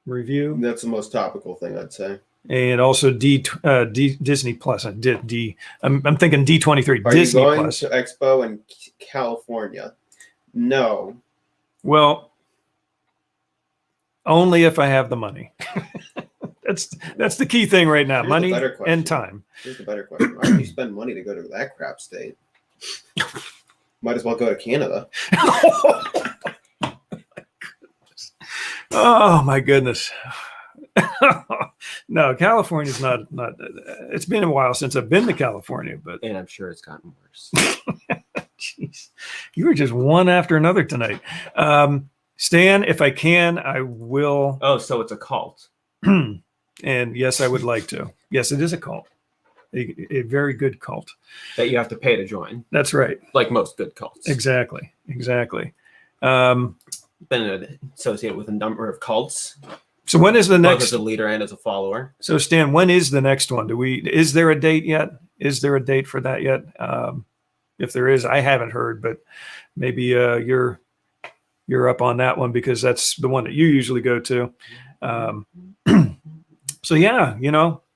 review. That's the most topical thing, I'd say. And also Disney Plus. I'm thinking D23. Are Disney you going Plus. to Expo in California? No. Well, only if I have the money. That's the key thing right now. Here's money the better question. and time. Here's the better question. Why don't you spend money to go to that crap state? Might as well go to Canada. Oh my goodness. No, California's not. It's been a while since I've been to California, but And I'm sure it's gotten worse. jeez, you were just one after another tonight. Stan, if I can, I will. Oh, so it's a cult. And yes, I would like to. Yes, it is a cult, a very good cult. That you have to pay to join. That's right. Like most good cults. Exactly. Been associated with a number of cults. So when is the Both next? as a leader and as a follower. So Stan, when is the next one? Is there a date yet? Is there a date for that yet? If there is, I haven't heard, but maybe you're up on that one because that's the one that you usually go to. So yeah,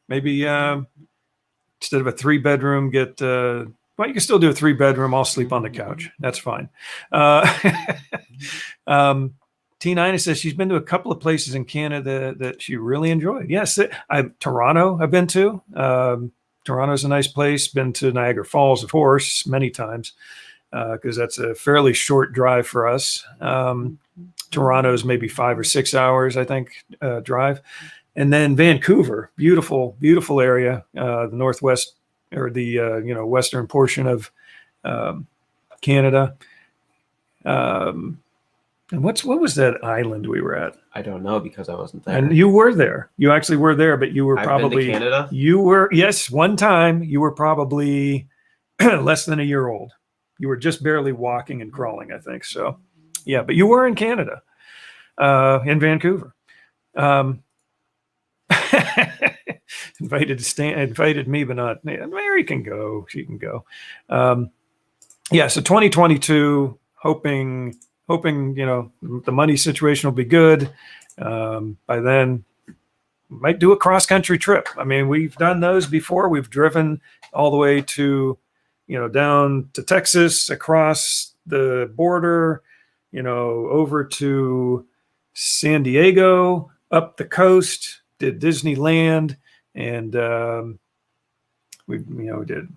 maybe instead of a 3-bedroom, get well, you can still do a 3-bedroom. I'll sleep on the couch. That's fine. T9 says she's been to a couple of places in Canada that she really enjoyed. Yes, Toronto I've been to. Toronto's a nice place. Been to Niagara Falls, of course, many times because that's a fairly short drive for us. Toronto's maybe 5 or 6 hours, I think, drive. And then Vancouver, beautiful, beautiful area, the northwest or the western portion of Canada. And what was that island we were at? I don't know because I wasn't there. And you were there. You actually were there, but you were probably been to Canada. You were, yes, one time you were probably less than a year old. You were just barely walking and crawling, I think. So, yeah, but you were in Canada, in Vancouver. Invited me, but not Mary can go. She can go. Yeah, so 2022, hoping the money situation will be good. By then, might do a cross-country trip. I mean, we've done those before. We've driven all the way to, down to Texas, across the border, over to San Diego, up the coast, did Disneyland, and we did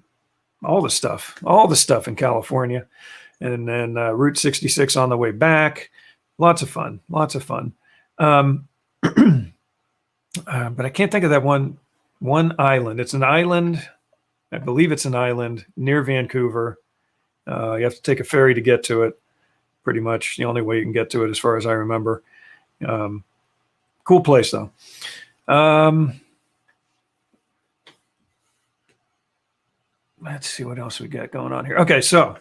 all the stuff in California. And then Route 66 on the way back. Lots of fun. But I can't think of that one island. It's an island. I believe it's an island near Vancouver. You have to take a ferry to get to it. Pretty much the only way you can get to it as far as I remember. Cool place, though. let's see what else we got going on here. Okay, so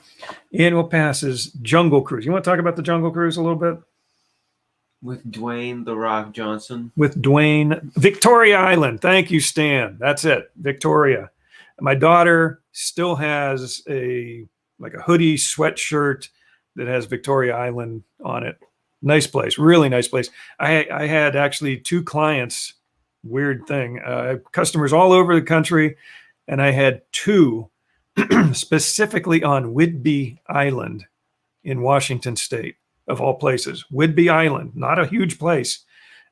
annual passes, Jungle Cruise. You want to talk about the Jungle Cruise a little bit? With Dwayne "The Rock" Johnson. With Dwayne, Victoria Island. Thank you, Stan. That's it, Victoria. My daughter still has a hoodie sweatshirt that has Victoria Island on it. Nice place, really nice place. I had actually 2 clients. Weird thing, customers all over the country, and I had 2 specifically on Whidbey Island in Washington State, of all places. Whidbey Island, not a huge place,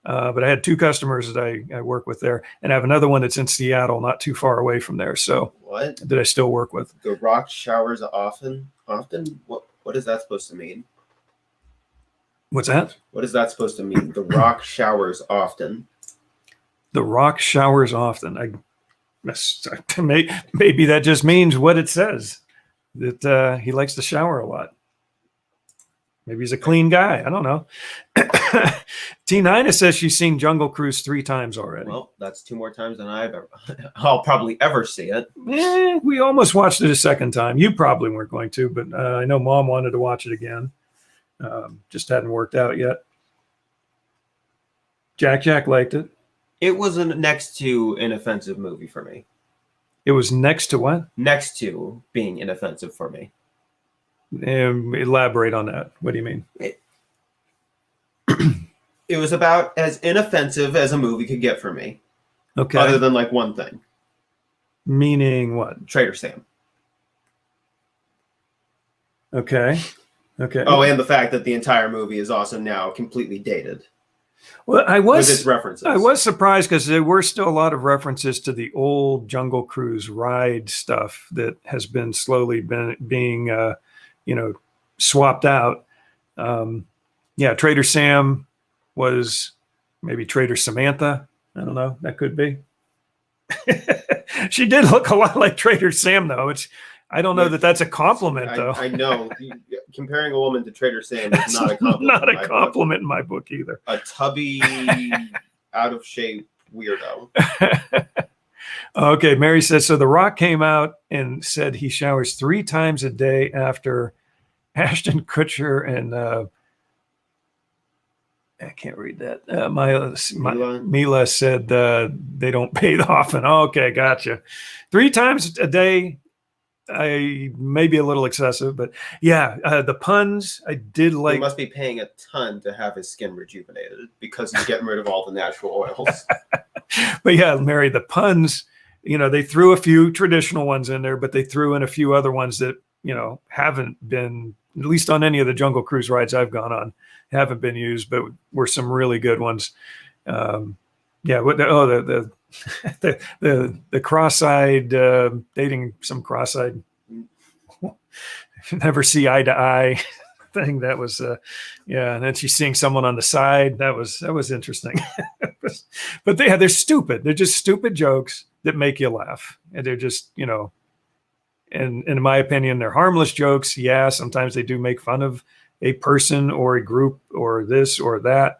but I had 2 customers that I work with there, and I have another one that's in Seattle, not too far away from there. So what that I still work with. The Rock showers often. What is that supposed to mean? What's that? What is that supposed to mean? The Rock showers often. The Rock showers often. Maybe that just means what it says, that he likes to shower a lot. Maybe he's a clean guy. I don't know. T9 says she's seen Jungle Cruise 3 times already. Well, that's 2 more times than I'll probably ever see it. We almost watched it a second time. You probably weren't going to, but I know Mom wanted to watch it again. Just hadn't worked out yet. Jack liked it. It was next to an offensive movie for me. It was next to what? Next to being inoffensive for me. Elaborate on that. What do you mean? It was about as inoffensive as a movie could get for me. Okay. Other than like one thing. Meaning what? Trader Sam. Okay. Oh, and the fact that the entire movie is also now completely dated. Well, with its references. I was surprised because there were still a lot of references to the old Jungle Cruise ride stuff that has been slowly being swapped out. Trader Sam was maybe Trader Samantha. I don't know. That could be. She did look a lot like Trader Sam, though. I don't know that that's a compliment, though. I know. Comparing a woman to Trader Sam is not a compliment. Not a compliment in my book either. A tubby, out of shape weirdo. Okay, Mary says, so The Rock came out and said he showers 3 times a day after Ashton Kutcher and I can't read that. Mila said they don't bathe often. Okay, gotcha. 3 times a day. I may be a little excessive, but yeah, the puns I did like. He must be paying a ton to have his skin rejuvenated because he's getting rid of all the natural oils. But yeah, Mary, the puns, they threw a few traditional ones in there, but they threw in a few other ones that, haven't been, at least on any of the Jungle Cruise rides I've gone on, haven't been used, but were some really good ones. The cross-eyed dating some cross-eyed never see eye to eye thing. That was and then she's seeing someone on the side. That was interesting. But they're stupid. They're just stupid jokes that make you laugh, and they're just and in my opinion, they're harmless jokes. Yeah, sometimes they do make fun of a person or a group or this or that.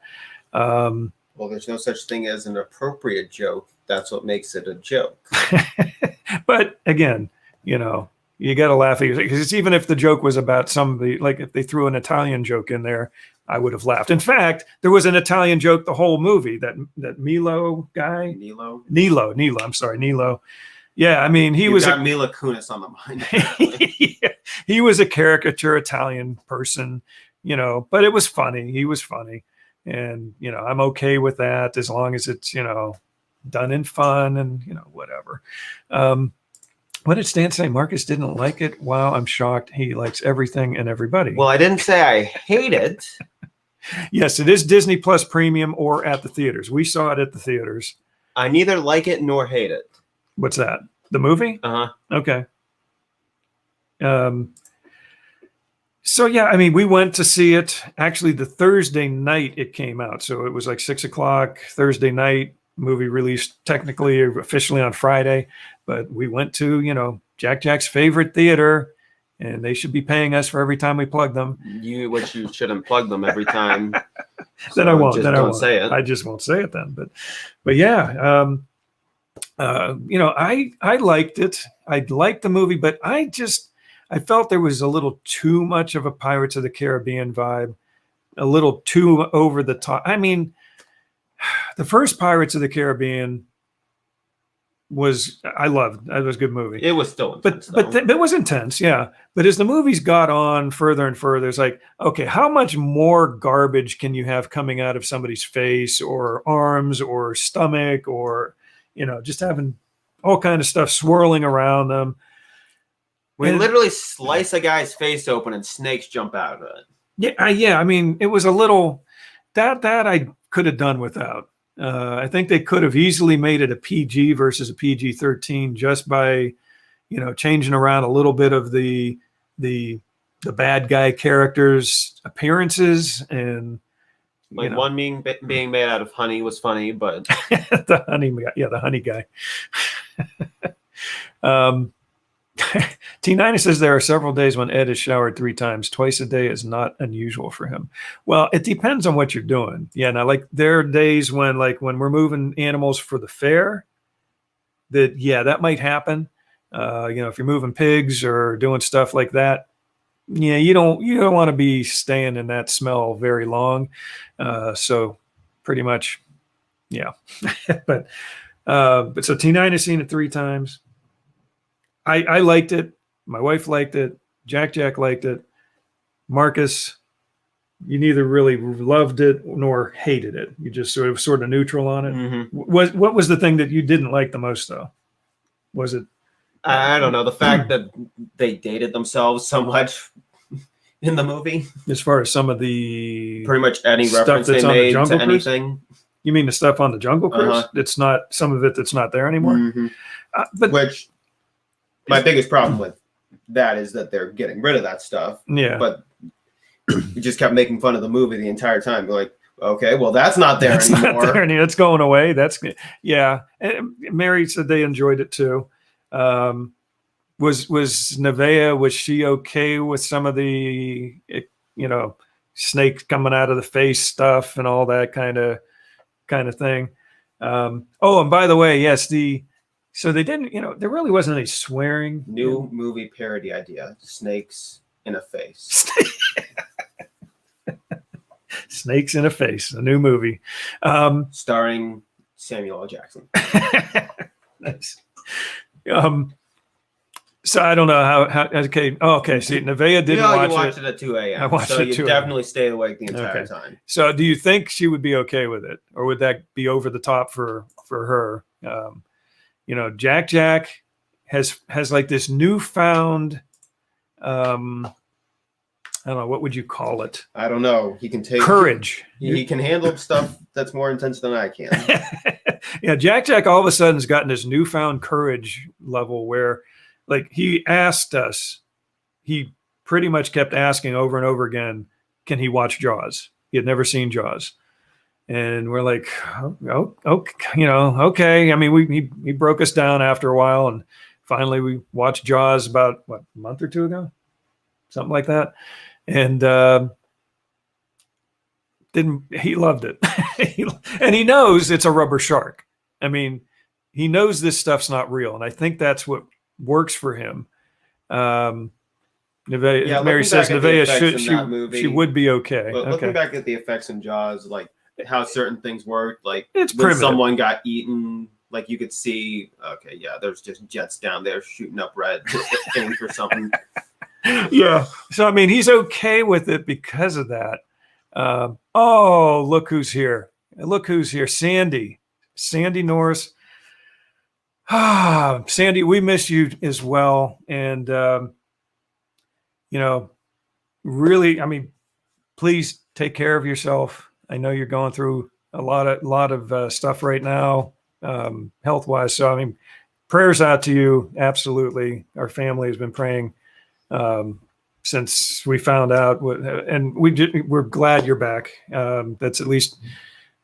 Well, there's no such thing as an appropriate joke. That's what makes it a joke. But again, you got to laugh at it, because even if the joke was about somebody, like if they threw an Italian joke in there, I would have laughed. In fact, there was an Italian joke the whole movie, that Milo guy. Nilo. I'm sorry, Nilo. Yeah, I mean, he was got Mila Kunis on the mind. Yeah, he was a caricature Italian person, but it was funny. He was funny. And, I'm okay with that as long as it's, done in fun and, whatever. What did Stan say? Marcus didn't like it. Wow, I'm shocked. He likes everything and everybody. Well, I didn't say I hate it. Yes, it is Disney Plus Premium or at the theaters. We saw it at the theaters. I neither like it nor hate it. What's that? The movie? Uh-huh. Okay. So yeah, I mean, we went to see it actually the Thursday night it came out. So it was like 6:00 Thursday night. Movie released technically officially on Friday, but we went to, Jack's favorite theater, and they should be paying us for every time we plug them. You shouldn't plug them every time. Then I won't. Don't say it. I just won't say it then. But yeah, I liked it. I liked the movie, but I felt there was a little too much of a Pirates of the Caribbean vibe, a little too over the top. I mean, the first Pirates of the Caribbean I loved. It was a good movie. It was still intense, but it was intense, yeah. But as the movies got on further and further, it's like, okay, how much more garbage can you have coming out of somebody's face or arms or stomach, or just having all kind of stuff swirling around them. We literally slice a guy's face open and snakes jump out of it. Yeah. I mean, it was a little that I could have done without. I think they could have easily made it a PG versus a PG-13 just by, changing around a little bit of the bad guy characters' appearances, and like one being made out of honey was funny, but the honey guy. T9 says there are several days when Ed is showered 3 times. Twice a day is not unusual for him. Well, it depends on what you're doing. Yeah, now there are days when we're moving animals for the fair, that might happen. If you're moving pigs or doing stuff like that, you don't want to be staying in that smell very long. So pretty much, yeah. but so T9 has seen it 3 times. I liked it. My wife liked it. Jack liked it. Marcus, you neither really loved it nor hated it. You just sort of neutral on it. Mm-hmm. What was the thing that you didn't like the most, though? Was it? I don't know. The fact that they dated themselves so much in the movie. As far as some of the pretty much any stuff reference that's they on the made Jungle to Cruise? anything. You mean the stuff on the Jungle Cruise? Uh-huh. It's not some of it that's not there anymore. Mm-hmm. But which my biggest problem with that is that they're getting rid of that stuff. Yeah. But you just kept making fun of the movie the entire time. You're like, okay, well, that's not there anymore. Not there, it's going away. That's yeah. And Mary said they enjoyed it too. Was Nevaeh, was she okay with some of the snake coming out of the face stuff and all that kind of thing? And by the way, yes, so they didn't, there really wasn't any swearing. New movie parody idea: snakes in a face. Snakes in a Face, a new movie, starring Samuel L. Jackson. Nice. So I don't know how okay. Oh, okay. See, Nevaeh didn't watch you watched it at 2 a.m. I watched so it you 2 definitely stayed awake the entire Okay. time. So do you think she would be okay with it, or would that be over the top for her? Jack has like this newfound, I don't know, what would you call it? I don't know. He can take Courage. He can handle stuff that's more intense than I can. Yeah, Jack all of a sudden has gotten this newfound courage level where, like, he asked us, he pretty much kept asking over and over again, can he watch Jaws? He had never seen Jaws. And we're like, oh, okay, okay. I mean, he broke us down after a while, and finally we watched Jaws about, a month or 2 ago? Something like that. And he loved it. And he knows it's a rubber shark. I mean, he knows this stuff's not real. And I think that's what works for him. Mary says Nevaeh she would be okay. But looking back at the effects in Jaws, like how certain things worked, like it's when primitive. Someone got eaten, like you could see, okay, yeah, there's just jets down there shooting up red ink or something. Yeah. So, I mean, he's okay with it because of that. Look who's here. Look who's here. Sandy Norris. Sandy, we miss you as well. And, really, I mean, please take care of yourself. I know you're going through a lot of stuff right now, health-wise. So, I mean, prayers out to you. Absolutely. Our family has been praying since we found out, and we're glad you're back. That's at least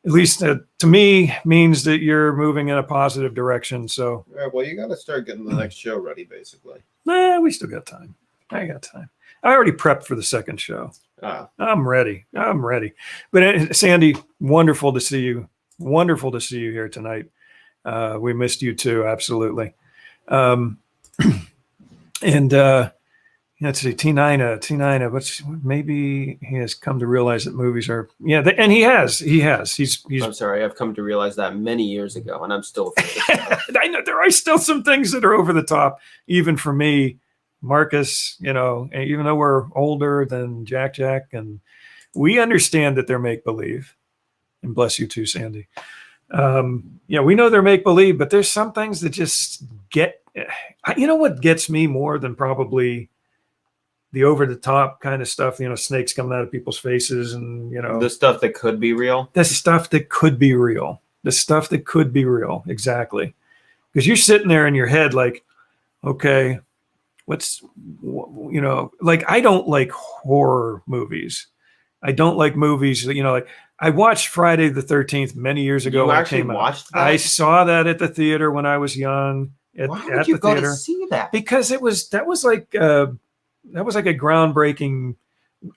to me means that you're moving in a positive direction. So, All right, well, you got to start getting the next show ready, basically. we still got time. I got time. I already prepped for the second show. I'm ready. But Sandy, wonderful to see you. Wonderful to see you here tonight. We missed you too, absolutely. And let's see, T9, what's maybe he has come to realize that movies are and he has. He's I'm sorry, I've come to realize that many years ago, and I'm still afraid of it. I know there are still some things that are over the top, even for me, Marcus, you know, and even though we're older than Jack, and we understand that they're make-believe. And bless you too, Sandy. We know they're make-believe, but there's some things that just get, you know what gets me more than probably the over-the-top kind of stuff, you know, snakes coming out of people's faces and, you know. The stuff that could be real. The stuff that could be real. The stuff that could be real, exactly. Because you're sitting there in your head like, okay, you know, like I don't like horror movies. I don't like movies, you know, like I watched Friday the 13th many years ago. You when actually it came watched out. that? I saw that at the theater when I was young. Why would you go to see that? Because that was like a groundbreaking.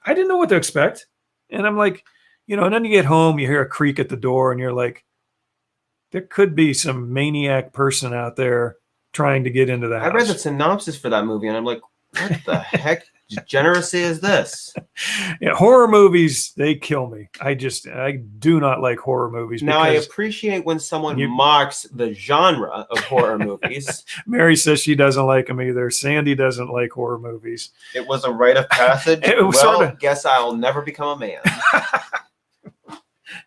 I didn't know what to expect, and I'm like, you know, and then you get home, you hear a creak at the door, and you're like, there could be some maniac person out there trying to get into the house. I read the synopsis for that movie, and I'm like, what the heck degeneracy is this? Yeah, horror movies, they kill me. I do not like horror movies. Now, I appreciate when someone mocks the genre of horror movies. Mary says she doesn't like them either. Sandy doesn't like horror movies. It was a rite of passage. Guess I'll never become a man.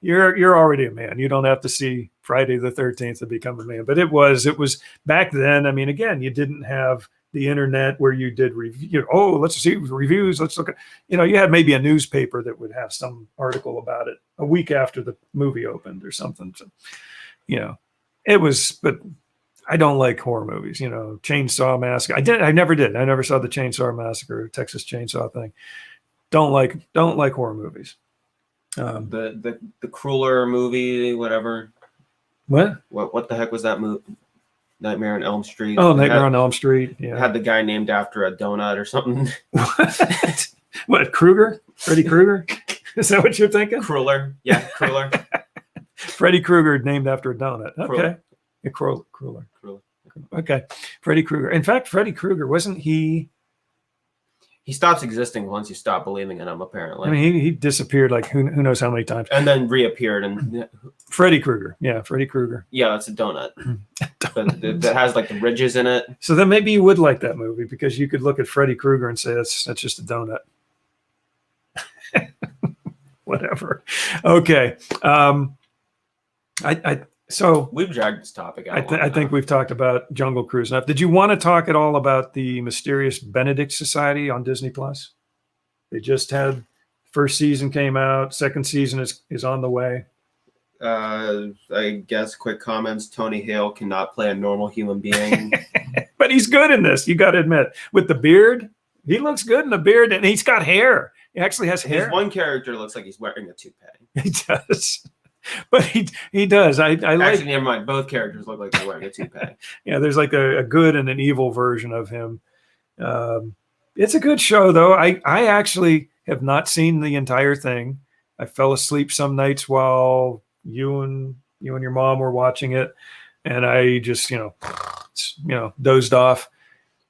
You're already a man. You don't have to see Friday the 13th to become a man. But it was back then. I mean, again, you didn't have the internet where you did review. Oh, let's see reviews. Let's look at, you know, you had maybe a newspaper that would have some article about it a week after the movie opened or something. So, you know, but I don't like horror movies, you know, Chainsaw Massacre. I never did. I never saw the Chainsaw Massacre, Texas Chainsaw thing. Don't like horror movies. The Crueler movie, whatever. What the heck was that movie? Nightmare on Elm Street. Oh, Nightmare on Elm Street. Yeah. Had the guy named after a donut or something. What, Krueger? Freddy Krueger? Is that what you're thinking? Crueler. Yeah, Crueler. Freddy Krueger named after a donut. Okay. Crueler. Okay. Freddy Krueger. In fact, Freddy Krueger, wasn't he? He stops existing once you stop believing in him, apparently. I mean, he disappeared like who knows how many times. And then reappeared. And Freddy Krueger. Yeah, Freddy Krueger. Yeah, that's a donut. that has like the ridges in it. So then maybe you would like that movie because you could look at Freddy Krueger and say that's just a donut. Whatever. Okay. So we've dragged this topic out. I think we've talked about Jungle Cruise enough. Did you want to talk at all about the mysterious Benedict Society on Disney Plus? They just had first season came out. Second season is on the way. I guess quick comments. Tony Hale cannot play a normal human being, but he's good in this. You got to admit, with the beard, he looks good in the beard, and he's got hair. He actually has hair. His one character looks like he's wearing a toupee. He does. But he does. I like. Actually, never mind. Both characters look like they're wearing a toupee. Yeah, there's like a good and an evil version of him. It's a good show, though. I actually have not seen the entire thing. I fell asleep some nights while you and your mom were watching it, and I just dozed off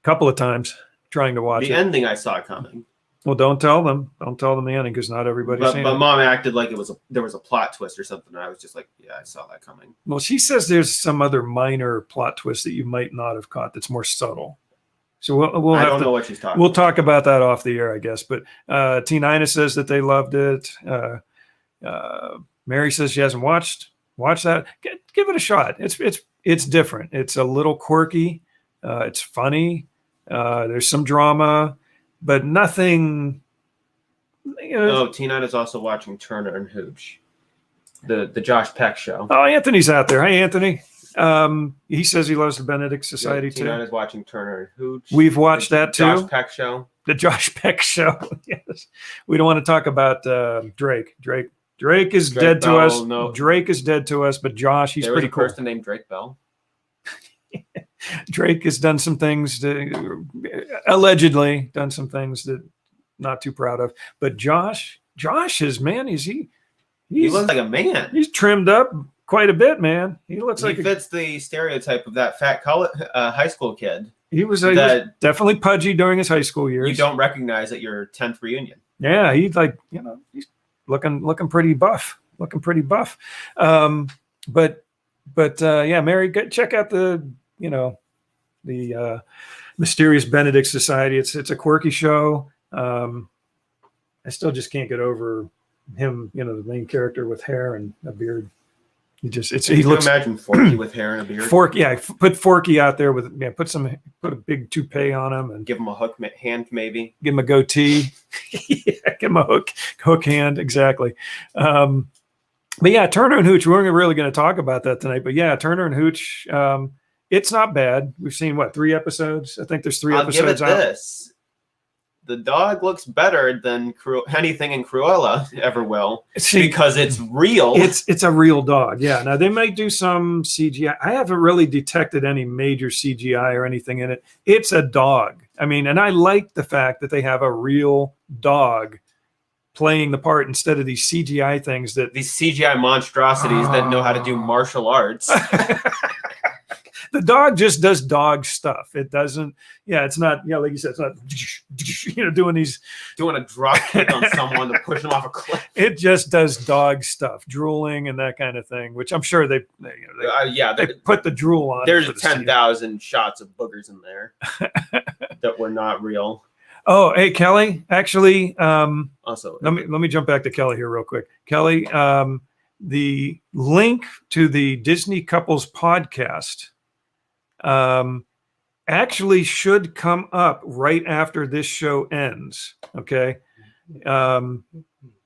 a couple of times trying to watch it. The ending I saw coming. Well, don't tell them the ending because not everybody's seen it. But mom acted like there was a plot twist or something. And I was just like, yeah, I saw that coming. Well, she says there's some other minor plot twist that you might not have caught that's more subtle. So we'll I don't know what she's talking We'll talk about that off the air, I guess. But T9 says that they loved it. Mary says she hasn't watched that. Give it a shot. It's different. It's a little quirky. It's funny. There's some drama. But nothing. T9 is also watching Turner and Hooch, the Josh Peck show. Oh, Anthony's out there. Hi, Anthony. He says he loves the Benedict Society too. T9 is watching Turner and Hooch. We've watched that too. Josh Peck show. The Josh Peck show. Yes. We don't want to talk about Drake. Drake is dead to us. No. Drake is dead to us. But Josh, he's pretty cool. There was a person named Drake Bell. Drake has done some things allegedly done some things that not too proud of. But Josh is, man, he looks like a man. He's trimmed up, quite a bit, man. He looks like he fits the stereotype of that fat high school kid. He was definitely pudgy during his high school years. You don't recognize at your 10th reunion. Yeah, he's like, he's looking pretty buff. Yeah, Mary, check out the Mysterious Benedict Society. It's a quirky show. I still just can't get over him, the main character with hair and a beard. He looks. Imagine Forky with hair and a beard. Forky, yeah. Put Forky out there with put a big toupee on him and give him a hook hand, maybe. Give him a goatee. Yeah, give him a hook hand, exactly. But yeah, Turner and Hooch. We weren't really going to talk about that tonight, but yeah, Turner and Hooch. It's not bad. We've seen 3 episodes. I think there's 3 episodes. I'll give it this. The dog looks better than anything in Cruella ever will, because it's real. It's a real dog. Yeah. Now they might do some CGI. I haven't really detected any major CGI or anything in it. It's a dog. I mean, and I like the fact that they have a real dog playing the part instead of these CGI things these CGI monstrosities that know how to do martial arts. The dog just does dog stuff. It doesn't. Yeah, it's not. Yeah, like you said, it's not. Doing a drop kick on someone to push them off a cliff. It just does dog stuff, drooling and that kind of thing. Which I'm sure they put the drool on. There's 10,000 shots of boogers in there that were not real. Oh, hey Kelly. Actually, also let me jump back to Kelly here real quick. Kelly, the link to the Disney Couples podcast actually should come up right after this show ends. Okay. On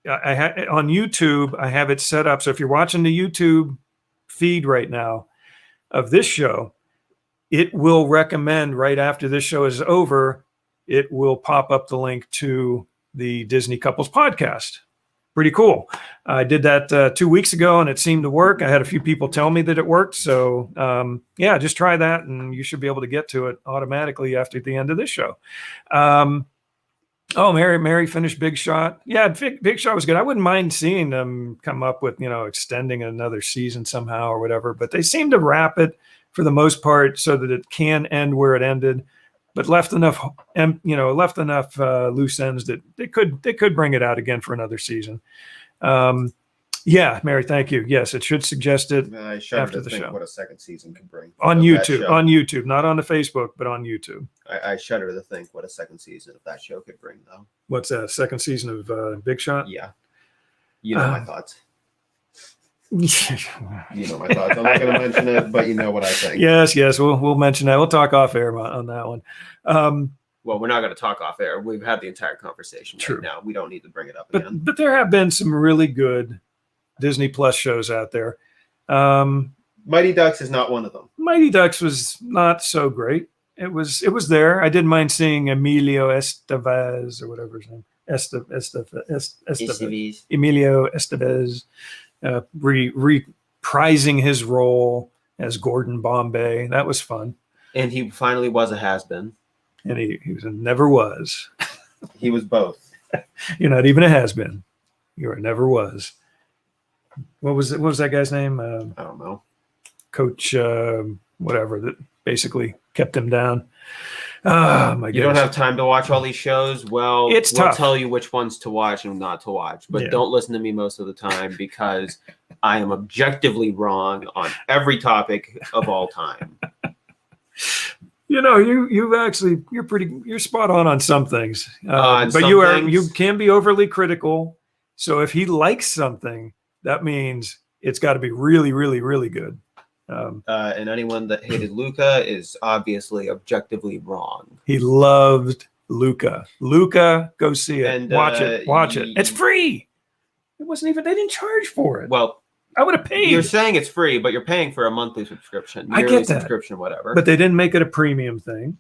YouTube, I have it set up. So if you're watching the YouTube feed right now of this show, it will recommend right after this show is over, it will pop up the link to the Disney Couples podcast. Pretty cool. I did that 2 weeks ago and it seemed to work. I had a few people tell me that it worked. So yeah, just try that and you should be able to get to it automatically after the end of this show. Mary finished Big Shot. Yeah, Big Shot was good. I wouldn't mind seeing them come up with, extending another season somehow or whatever, but they seem to wrap it for the most part so that it can end where it ended, but left enough loose ends that they could bring it out again for another season. Yeah, Mary, thank you. Yes, it should suggest it after the show. What a second season could bring on YouTube, not on the Facebook, but on YouTube. I shudder to think what a second season of that show could bring, though. What's that? Second season of Big Shot? Yeah, my thoughts. You know my thoughts. I'm not going to mention it, but you know what I think. Yes, we'll mention that. We'll talk off air on that one. Well, we're not going to talk off air. We've had the entire conversation right now. We don't need to bring it up again. But there have been some really good Disney Plus shows out there. Mighty Ducks is not one of them. Mighty Ducks was not so great. It was there. I didn't mind seeing Emilio Estevez or whatever his name. Estevez. Emilio Estevez. Reprising his role as Gordon Bombay. That was fun. And he finally was a has-been. And he never was. He was both. You're not even a has-been. You are never was. What was that guy's name? I don't know. Coach whatever that basically kept him down. Oh, my goodness. You don't have time to watch all these shows? Well, we'll tell you which ones to watch and not to watch. But don't listen to me most of the time because I am objectively wrong on every topic of all time. You're spot on some things. But you can be overly critical. So if he likes something, that means it's got to be really, really, really good. And anyone that hated Luca is obviously objectively wrong. He loved Luca. Luca, go see it. And, watch it. It's free. It wasn't even. They didn't charge for it. Well, I would have paid. You're saying it's free, but you're paying for a monthly subscription. I get that. Subscription, whatever. But they didn't make it a premium thing.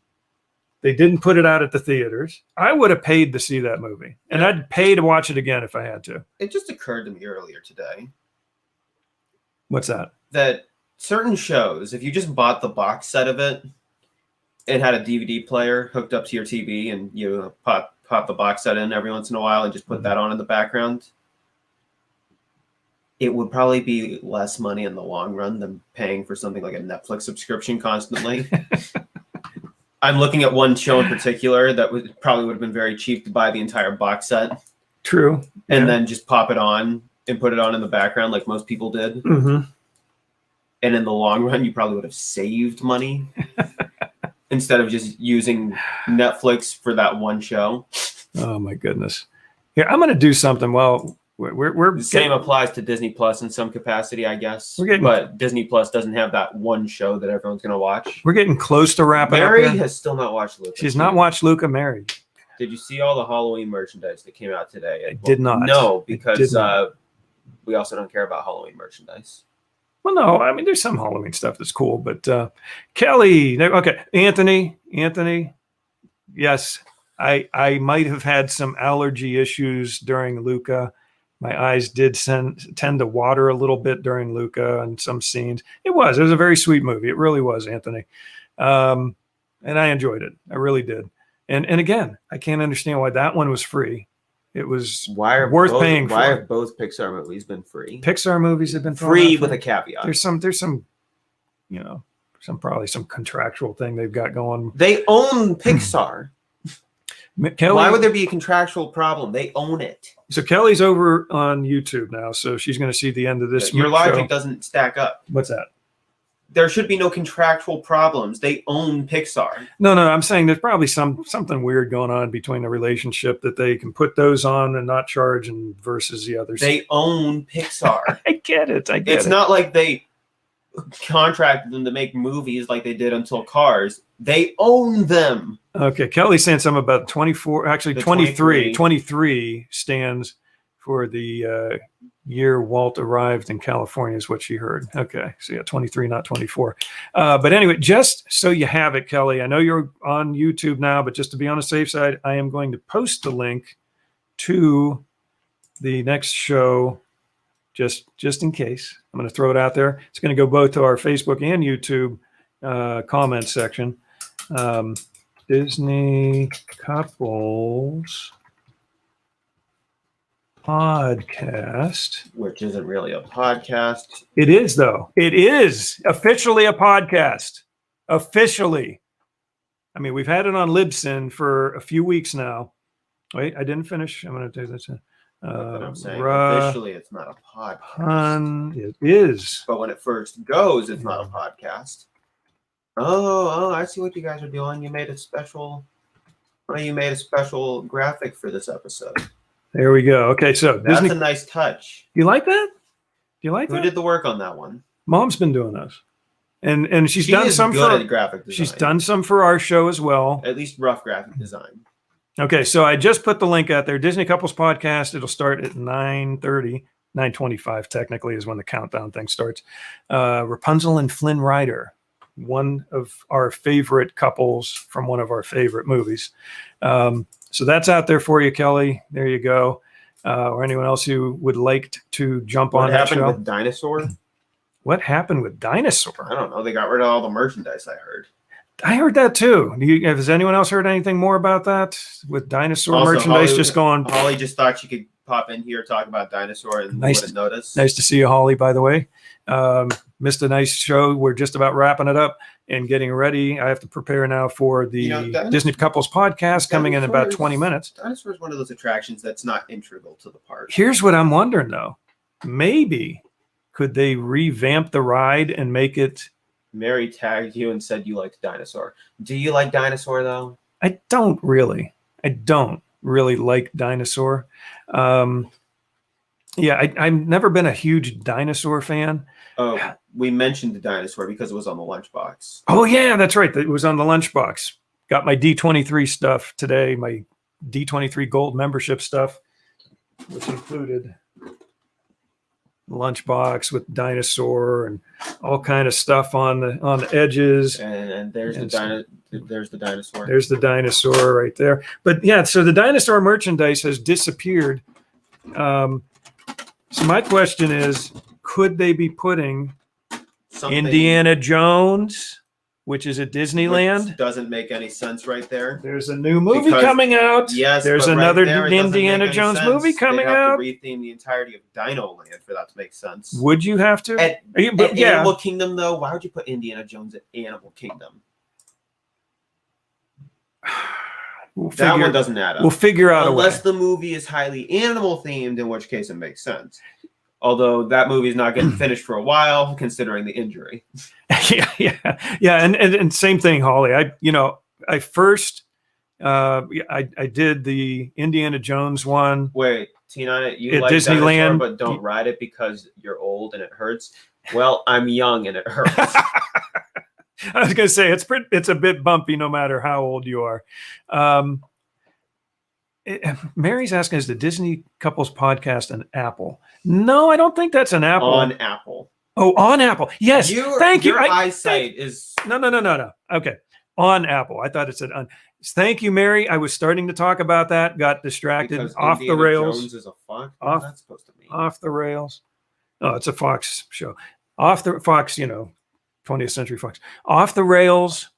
They didn't put it out at the theaters. I would have paid to see that movie, and I'd pay to watch it again if I had to. It just occurred to me earlier today. What's that? That certain shows, if you just bought the box set of it, it had a DVD player hooked up to your TV, and you pop the box set in every once in a while and just put that on in the background. it would probably be less money in the long run than paying for something like a Netflix subscription constantly. I'm looking at one show in particular that probably would have been very cheap to buy the entire box set. True. And then just pop it on and put it on in the background like most people did. Mm-hmm. And in the long run, you probably would have saved money instead of just using Netflix for that one show. Oh my goodness. Here, I'm going to do something. Well, we're the same applies to Disney Plus in some capacity, I guess. We're getting, but Disney Plus doesn't have that one show that everyone's going to watch. We're getting close to wrapping up. Mary has still not watched Luca. She's not watched Luca. Mary. Did you see all the Halloween merchandise that came out today? I did not. No, because we also don't care about Halloween merchandise. Well, no, I mean, there's some Halloween stuff that's cool, but Kelly, okay, Anthony, yes, I might have had some allergy issues during Luca. My eyes did tend to water a little bit during Luca and some scenes. It was a very sweet movie. It really was, Anthony. And I enjoyed it. I really did. And again, I can't understand why that one was free. It was worth paying for. Why have both Pixar movies been free? Pixar movies have been free with a caveat. There's some, probably some contractual thing they've got going. They own Pixar. Kelly, why would there be a contractual problem? They own it. So Kelly's over on YouTube now, so she's going to see the end of this. Your logic doesn't stack up. What's that? There should be no contractual problems. They own Pixar. No, I'm saying there's probably something weird going on between the relationship that they can put those on and not charge and versus the others. They own Pixar. I get it. It's not like they contracted them to make movies like they did until Cars. They own them. Okay, Kelly's saying something about 24, actually 23. 23 stands for the year Walt arrived in California is what she heard. Okay, so yeah, 23, not 24. But anyway, just so you have it, Kelly, I know you're on YouTube now, but just to be on the safe side, I am going to post the link to the next show just in case. I'm going to throw it out there. It's going to go both to our Facebook and YouTube comment section. Disney Couples Podcast. Which isn't really a podcast. It is, though. It is officially a podcast. Officially. I mean, we've had it on Libsyn for a few weeks now. Wait, I didn't finish. I'm going to do this. I'm saying officially it's not a podcast. It is. But when it first goes, it's not a podcast. Oh, I see what you guys are doing. You made a special graphic for this episode. There we go. Okay, so that's a nice touch. You like that? Do you like that? Who did the work on that one? Mom's been doing those. And she's done some for graphic design. She's done some for our show as well. At least rough graphic design. Okay, so I just put the link out there. Disney Couples Podcast. It'll start at 9:30. 9:25 technically is when the countdown thing starts. Rapunzel and Flynn Rider, one of our favorite couples from one of our favorite movies. So that's out there for you, Kelly. There you go. Or anyone else who would like to jump on that show. What happened with Dinosaur? What happened with Dinosaur? I don't know. They got rid of all the merchandise, I heard. I heard that too. Has anyone else heard anything more about that with Dinosaur also, merchandise just going? Holly just thought she could pop in here, talk about Dinosaur, and wouldn't notice. Nice to see you, Holly, by the way. Missed a nice show. We're just about wrapping it up and getting ready. I have to prepare now for the Disney Couples Podcast coming in about 20 minutes. Dinosaur is one of those attractions that's not integral to the park. Here's what I'm wondering, though. Maybe could they revamp the ride and make it... Mary tagged you and said you liked Dinosaur. Do you like Dinosaur, though? I don't really like Dinosaur. I've never been a huge Dinosaur fan. Oh, we mentioned the Dinosaur because it was on the lunchbox. Oh, yeah, that's right. It was on the lunchbox. Got my D23 stuff today, my D23 Gold membership stuff, which included lunchbox with Dinosaur and all kind of stuff on the edges. And there's the Dinosaur. There's the Dinosaur right there. But yeah, so the Dinosaur merchandise has disappeared. So my question is, could they be putting Indiana Jones which is at Disneyland. Which doesn't make any sense right there. There's a new movie Because- coming out. Yes, there's but another right there, it doesn't Indiana make any Jones sense. movie coming They'd have out. to retheme the entirety of Dino Land for that to make sense. Would you have to? At yeah. Animal Kingdom, though, why would you put Indiana Jones at Animal Kingdom? That one doesn't add up. We'll figure out unless a way. the movie is highly animal themed, in which case it makes sense. Although that movie is not getting finished for a while, considering the injury. yeah, and same thing, Holly. I first I did the Indiana Jones one. Wait, Tina, you at like Disneyland, dinosaur, but don't ride it because you're old and it hurts. Well, I'm young and it hurts. I was going to say it's a bit bumpy no matter how old you are. Mary's asking, is the Disney Couples Podcast an Apple? No, I don't think that's an Apple. On Apple. Oh, on Apple. Yes. Thank you. Your eyesight is... No. Okay. On Apple. I thought it said on. Thank you, Mary. I was starting to talk about that. Got distracted. Because off Indiana the rails. Jones is a Fox. Off, That's supposed to mean. Off the rails. Oh, it's a Fox show. Off the Fox, 20th Century Fox. Off the rails.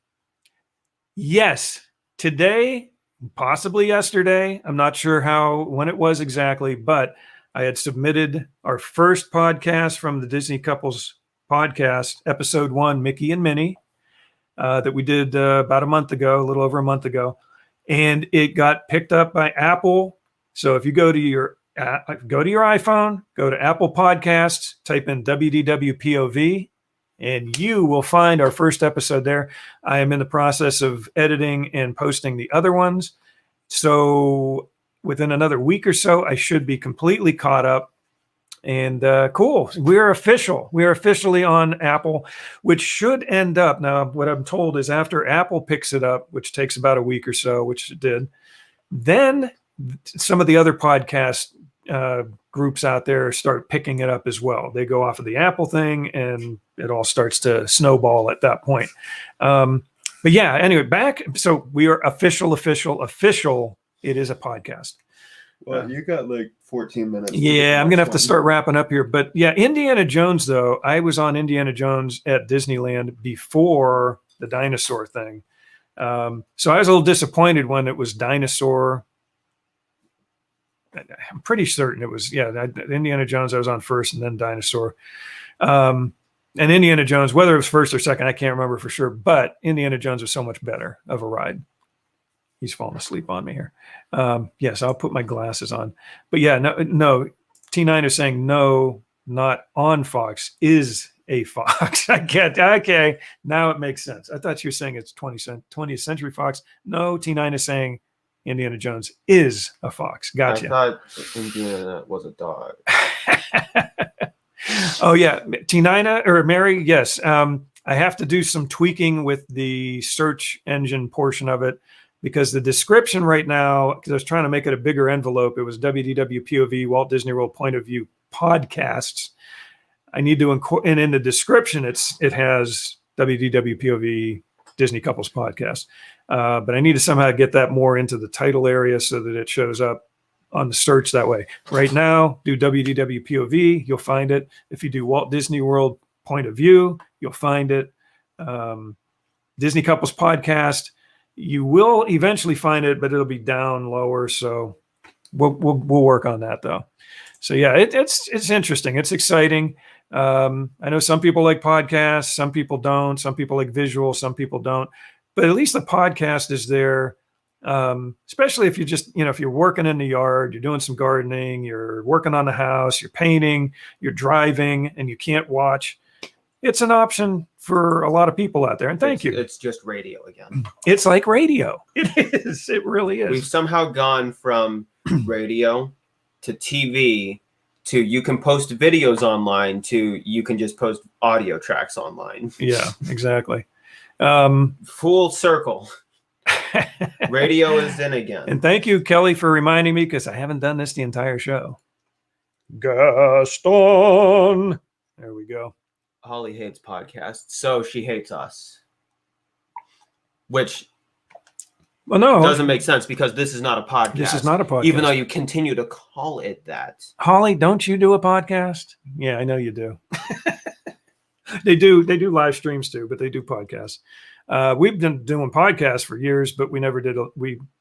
Yes. Today, possibly yesterday. I'm not sure when it was exactly, but I had submitted our first podcast from the Disney Couples Podcast, episode 1, Mickey and Minnie, that we did about a little over a month ago. And it got picked up by Apple. So if you go to your iPhone, go to Apple Podcasts, type in WDWpov, and you will find our first episode there. I am in the process of editing and posting the other ones. So within another week or so, I should be completely caught up. And cool. We're official. We are officially on Apple, which should end up. Now, what I'm told is after Apple picks it up, which takes about a week or so, which it did, then some of the other podcast groups out there start picking it up as well. They go off of the Apple thing and it all starts to snowball at that point. But yeah, anyway, back. So we are official. It is a podcast. Well, you got like 14 minutes. Yeah, I'm going to have to start wrapping up here. But yeah, Indiana Jones, though, I was on Indiana Jones at Disneyland before the dinosaur thing. So I was a little disappointed when it was dinosaur. I'm pretty certain it was, Indiana Jones I was on first and then dinosaur. And Indiana Jones, whether it was first or second, I can't remember for sure. But Indiana Jones was so much better of a ride. He's falling asleep on me here. Yes, I'll put my glasses on. But yeah, no. T9 is saying no, not on Fox, is a Fox. I get okay. Now it makes sense. I thought you were saying it's 20th Century Fox. No, T9 is saying Indiana Jones is a Fox. Gotcha. I thought Indiana was a dog. Oh yeah, T9 or Mary. Yes, I have to do some tweaking with the search engine portion of it. Because the description right now, because I was trying to make it a bigger envelope, it was WDWpov, Walt Disney World Point of View podcasts. I need to, and in the description, it has WDWpov Disney Couples Podcast. But I need to somehow get that more into the title area so that it shows up on the search that way. Right now, do WDWpov, you'll find it. If you do Walt Disney World Point of View, you'll find it. Disney Couples Podcast, you will eventually find it, but it'll be down lower. So we'll work on that though. So yeah, it's interesting. It's exciting. I know some people like podcasts, some people don't. Some people like visual, some people don't. But at least the podcast is there. Especially if you just, if you're working in the yard, you're doing some gardening, you're working on the house, you're painting, you're driving, and you can't watch. It's an option for a lot of people out there. And thank you. It's just radio again. It's like radio. It is. It really is. We've somehow gone from radio to TV to you can post videos online to you can just post audio tracks online. Yeah, exactly. Full circle. Radio is in again. And thank you, Kelly, for reminding me because I haven't done this the entire show. Gaston. There we go. Holly hates podcasts, so she hates us. Which doesn't make sense because this is not a podcast. This is not a podcast. Even though you continue to call it that. Holly, don't you do a podcast? Yeah, I know you do. They do live streams too, but they do podcasts. We've been doing podcasts for years, but we never did.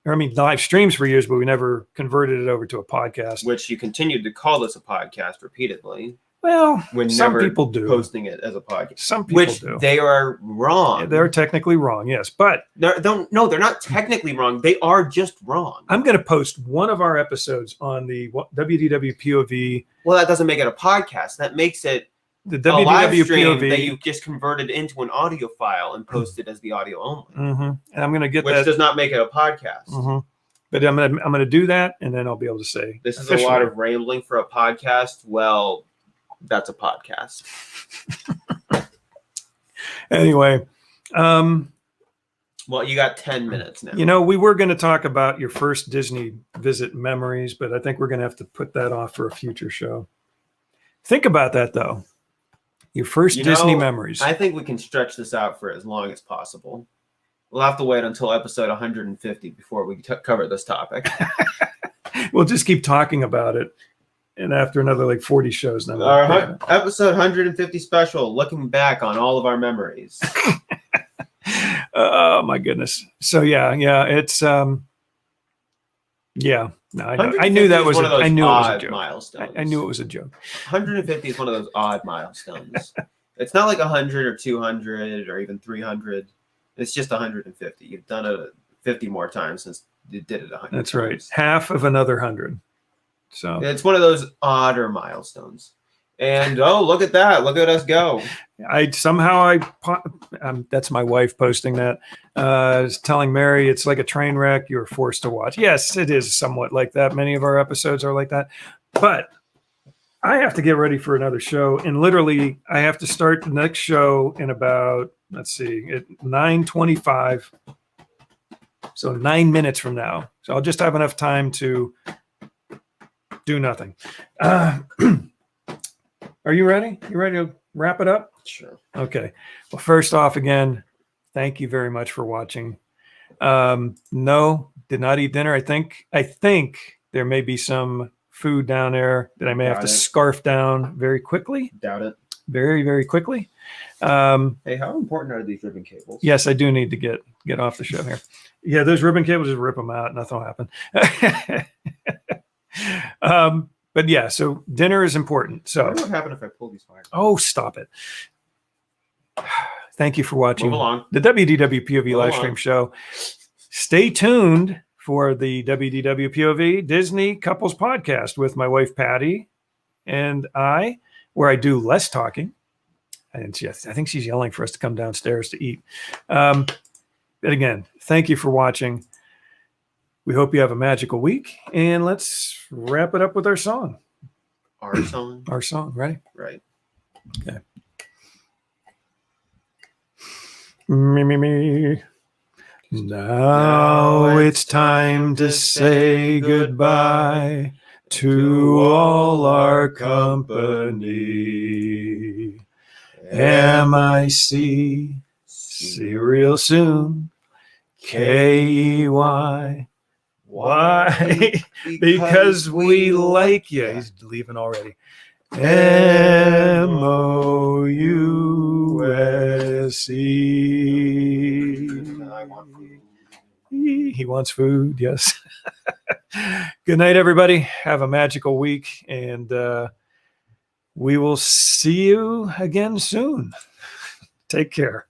Live streams for years, but we never converted it over to a podcast. Which you continued to call this a podcast repeatedly. Well, when some people do posting it as a podcast. Some people which do. They are wrong. Yeah, they're technically wrong, yes, but they're not technically wrong. They are just wrong. I'm going to post one of our episodes on the WDWpov. Well, that doesn't make it a podcast. That makes it the a live stream WDWpov that you just converted into an audio file and posted as the audio only. Mm-hmm. And I'm going to get which that. Does not make it a podcast. Mm-hmm. But I'm going to do that, and then I'll be able to say this is a lot of rambling for a podcast. Well, that's a podcast. Anyway, well, you got 10 minutes now. You know, we were going to talk about your first Disney visit memories, but I think we're going to have to put that off for a future show. Think about that, though. Your first Disney memories. I think we can stretch this out for as long as possible. We'll have to wait until episode 150 before we cover this topic. We'll just keep talking about it. And after another like 40 shows now. Our episode 150 special, looking back on all of our memories. Oh my goodness. So yeah, it's yeah. No, I knew that was I knew it was a joke. Milestones. I knew it was a joke. 150 is one of those odd milestones. It's not like 100 or 200 or even 300. It's just 150. You've done it 50 more times since you did it 100. That's right. Half of another 100. So it's one of those odder milestones. And oh, look at that! Look at us go! That's my wife posting that. Is telling Mary it's like a train wreck. You were forced to watch. Yes, it is somewhat like that. Many of our episodes are like that. But I have to get ready for another show, and literally, I have to start the next show in about at 9:25. So 9 minutes from now. So I'll just have enough time to do nothing. Are you ready? You ready to wrap it up? Sure. Okay. Well, first off, again, thank you very much for watching. No, did not eat dinner. I think there may be some food down there that I may have to scarf down very quickly. Doubt it. Very, very quickly. Hey, how important are these ribbon cables? Yes, I do need to get off the show here. Yeah, those ribbon cables, just rip them out. Nothing will happen. But yeah, so dinner is important. So what would happen if I pull these wires? Oh, stop it. Thank you for watching the WDWpov live stream show. Stay tuned for the WDWpov Disney Couples Podcast with my wife, Patty, and I, where I do less talking. And I think she's yelling for us to come downstairs to eat. But again, thank you for watching. We hope you have a magical week, and let's wrap it up with our song. Our song? Our song, ready? Right. Okay. Me. Now it's time to say goodbye to all our company. MIC, see you real soon. KEY. Why? Because we like you. He's leaving already. MOUSE. He wants food. Yes. Good night, everybody. Have a magical week, and we will see you again soon. Take care.